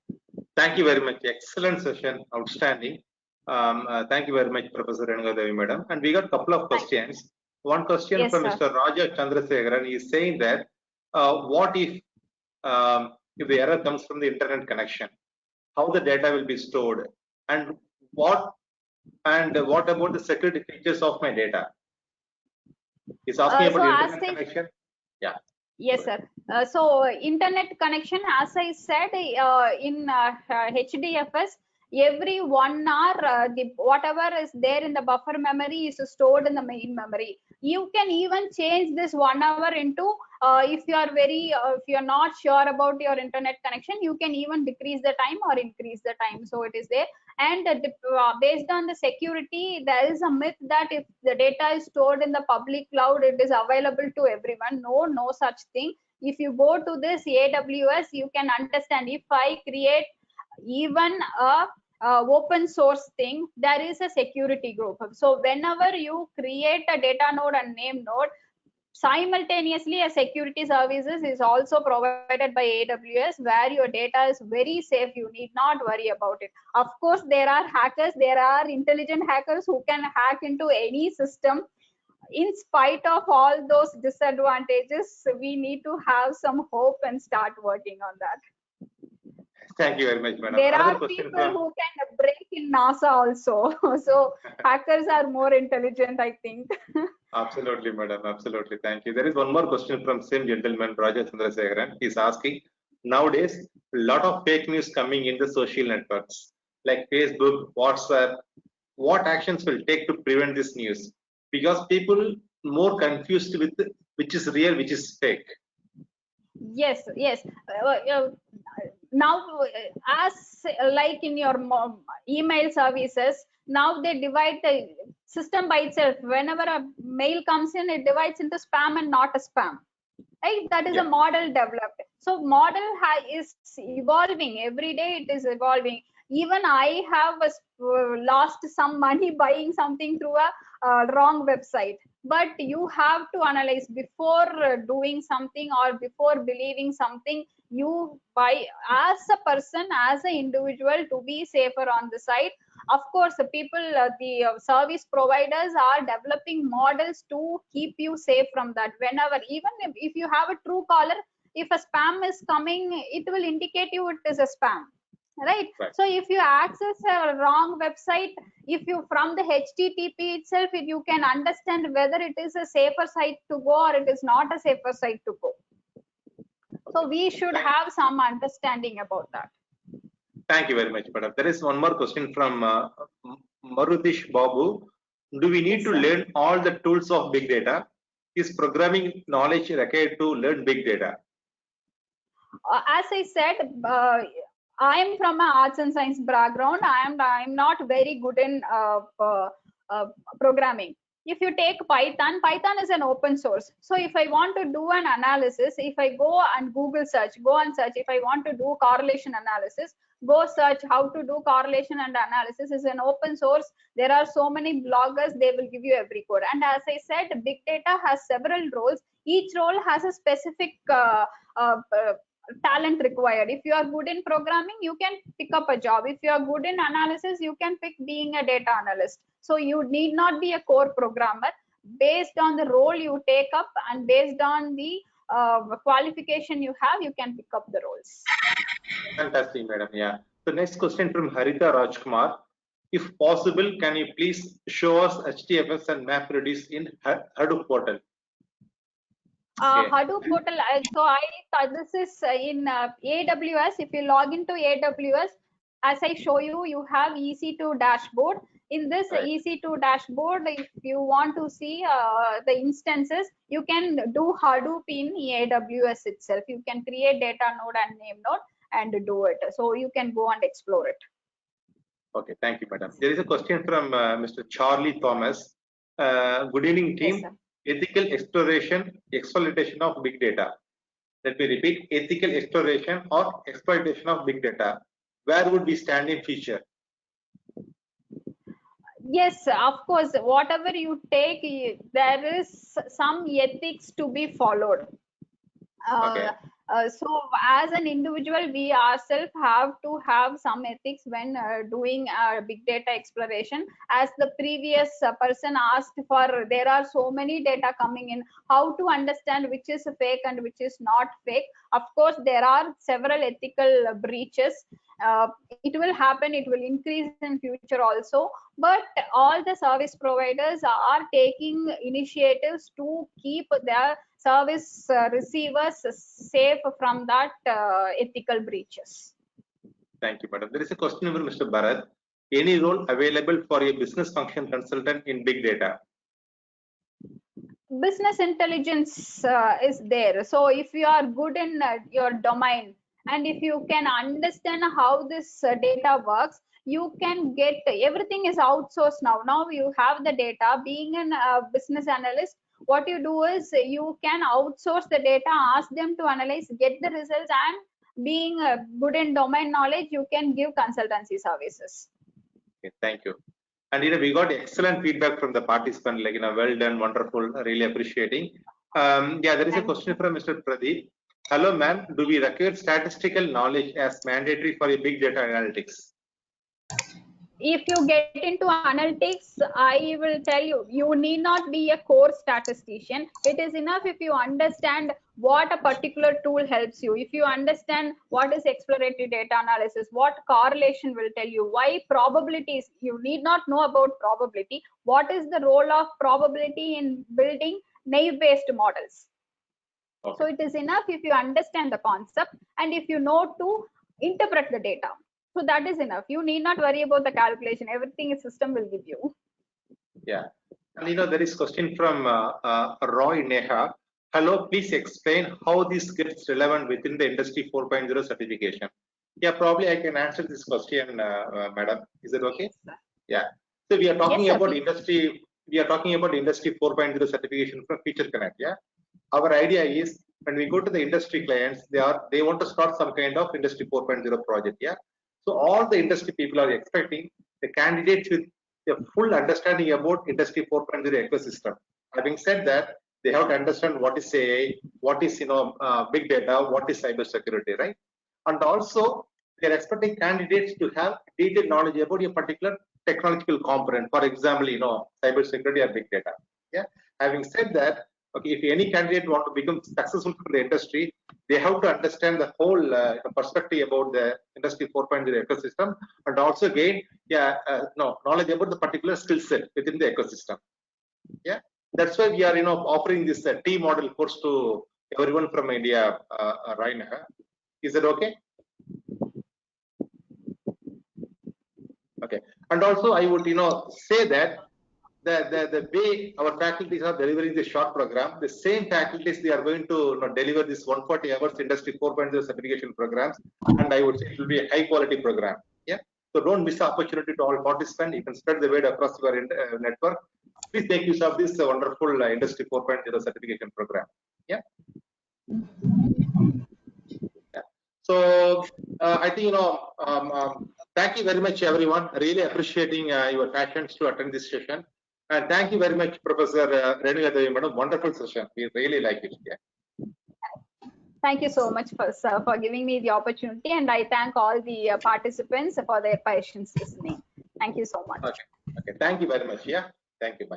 thank you very much. Excellent session, outstanding. Thank you very much, Professor Renuka Devi Madam. And we got a couple of questions. One question Yes, from sir. Mr. Raja Chandrasekharan is saying that what if the error comes from the internet connection? How the data will be stored, and what about the security features of my data? He's asking about the internet connection. Yeah. Yes, sir. So internet connection, as I said, in HDFS, every 1 hour, whatever is there in the buffer memory is stored in the main memory. You can even change this 1 hour into, if you are if you are not sure about your internet connection, you can even decrease the time or increase the time. So it is there. And based on the security, there is a myth that if the data is stored in the public cloud, it is available to everyone. No such thing. If you go to this AWS, you can understand, if I create even a open source thing, there is a security group. So whenever you create a data node and name node, simultaneously a security services is also provided by AWS, where your data is very safe. You need not worry about it. Of course, there are hackers, there are intelligent hackers who can hack into any system. In spite of all those disadvantages, we need to have some hope and start working on that. Thank you very much, madam. There Another are question people from, who can break in NASA also. So hackers are more intelligent, I think. Absolutely, madam. Absolutely. Thank you. There is one more question from same gentleman, Raja Chandrasekharan. He's asking, nowadays, a lot of fake news coming in the social networks like Facebook, WhatsApp. What actions will take to prevent this news? Because people more confused with which is real, which is fake. Yes. Now, as like in your email services, now they divide the system by itself. Whenever a mail comes in, it divides into spam and not a spam. Right? That is a model developed. So model is evolving every day. It is evolving. Even I have lost some money buying something through a wrong website. But you have to analyze before doing something or before believing something. You buy as a person, as an individual, to be safer on the site. Of course, the people, the service providers are developing models to keep you safe from that. Whenever, even if you have a true caller, if a spam is coming, it will indicate you it is a spam. right? Right. So if you access a wrong website, if you from the HTTP itself, you can understand whether it is a safer site to go or it is not a safer site to go. So we should have some understanding about that. Thank you very much, madam. There is one more question from Marutish Babu. Do we need Yes, to sir. learn all the tools of big data? Is programming knowledge required to learn big data? As I said, I am from an arts and science background. I'm not very good in programming. If you take Python is an open source. So if I want to do an analysis, if I go and Google search, if I want to do correlation analysis, go search how to do correlation and analysis is an open source. There are so many bloggers, they will give you every code. And as I said, big data has several roles. Each role has a specific talent required. If you are good in programming, you can pick up a job. If you are good in analysis, you can pick being a data analyst. So you need not be a core programmer. Based on the role you take up and based on the qualification you have, you can pick up the roles. Fantastic, madam. Yeah. The next question from Harita Rajkumar. If possible, can you please show us HDFS and MapReduce in Hadoop portal? Okay. Hadoop portal. So I thought this is in AWS. If you log into AWS, as I show you, you have EC2 dashboard. In this Right. EC2 dashboard, if you want to see the instances, you can do Hadoop in AWS itself. You can create data node and name node and do it. So you can go and explore it. Okay, thank you, madam. There is a question from Mr. Charlie Thomas. Good evening, team. Yes, sir. Ethical exploitation of big data. Let me repeat, ethical exploration or exploitation of big data. Where would we stand in future? Yes, of course, whatever you take, there is some ethics to be followed. Okay. So as an individual, we ourselves have to have some ethics when doing big data exploration. As the previous person asked for, there are so many data coming in, how to understand which is fake and which is not fake. Of course, there are several ethical breaches. It will happen, it will increase in future also, but all the service providers are taking initiatives to keep their service receivers safe from that ethical breaches. Thank you, madam. There is a question from Mr. Bharat. Any role available for a business function consultant in big data? Business intelligence is there. So if you are good in your domain, and if you can understand how this data works, you can get everything is outsourced now. Now you have the data. Being a business analyst, what you do is you can outsource the data, ask them to analyze, get the results, and being good in domain knowledge, you can give consultancy services. Okay, thank you. And we got excellent feedback from the participant, like well done, wonderful, really appreciating. Yeah, there is a question from Mr. Pradeep. Hello, ma'am. Do we require statistical knowledge as mandatory for a big data analytics? If you get into analytics, I will tell you, you need not be a core statistician. It is enough if you understand what a particular tool helps you. If you understand what is exploratory data analysis, what correlation will tell you, why probabilities, you need not know about probability. What is the role of probability in building naive-based models? Okay. So it is enough if you understand the concept and if you know to interpret the data. So that is enough. You need not worry about the calculation. Everything a system will give you. Yeah. And there is question from Roy Neha. Hello, please explain how this gets relevant within the Industry 4.0 certification. Yeah, probably I can answer this question, madam. Is it okay? Yes, yeah. So we are talking about please. industry. We are talking about Industry 4.0 certification from Feature Connect. Yeah. Our idea is when we go to the industry clients, they want to start some kind of Industry 4.0 project. Yeah. So all the industry people are expecting the candidates with a full understanding about Industry 4.0 ecosystem. Having said that, they have to understand what is AI, what is big data, what is cyber security, right? And also they are expecting candidates to have detailed knowledge about a particular technological component. For example, cyber security or big data. Yeah. Having said that, Okay, if any candidate want to become successful in the industry, they have to understand the whole perspective about the industry 4.0 ecosystem, and also gain knowledge about the particular skill set within the ecosystem. Yeah, that's why we are offering this T model course to everyone from India. Raina, is it okay? Okay, and also I would say that the way our faculties are delivering the short program, the same faculties they are going to deliver this 140 hours industry 4.0 certification programs, and I would say it will be a high quality program. Yeah, so don't miss the opportunity to all participants. You can spread the word across your network. Please make use of this wonderful industry 4.0 certification program. Yeah. So I think thank you very much, everyone. Really appreciating your passions to attend this session, and thank you very much, Professor Renuka Devi Madam. Wonderful session. We really like it. Yeah. Thank you so much for giving me the opportunity, and I thank all the participants for their patience listening. Thank you so much. Okay. Okay. Thank you very much. Yeah. Thank you. Bye.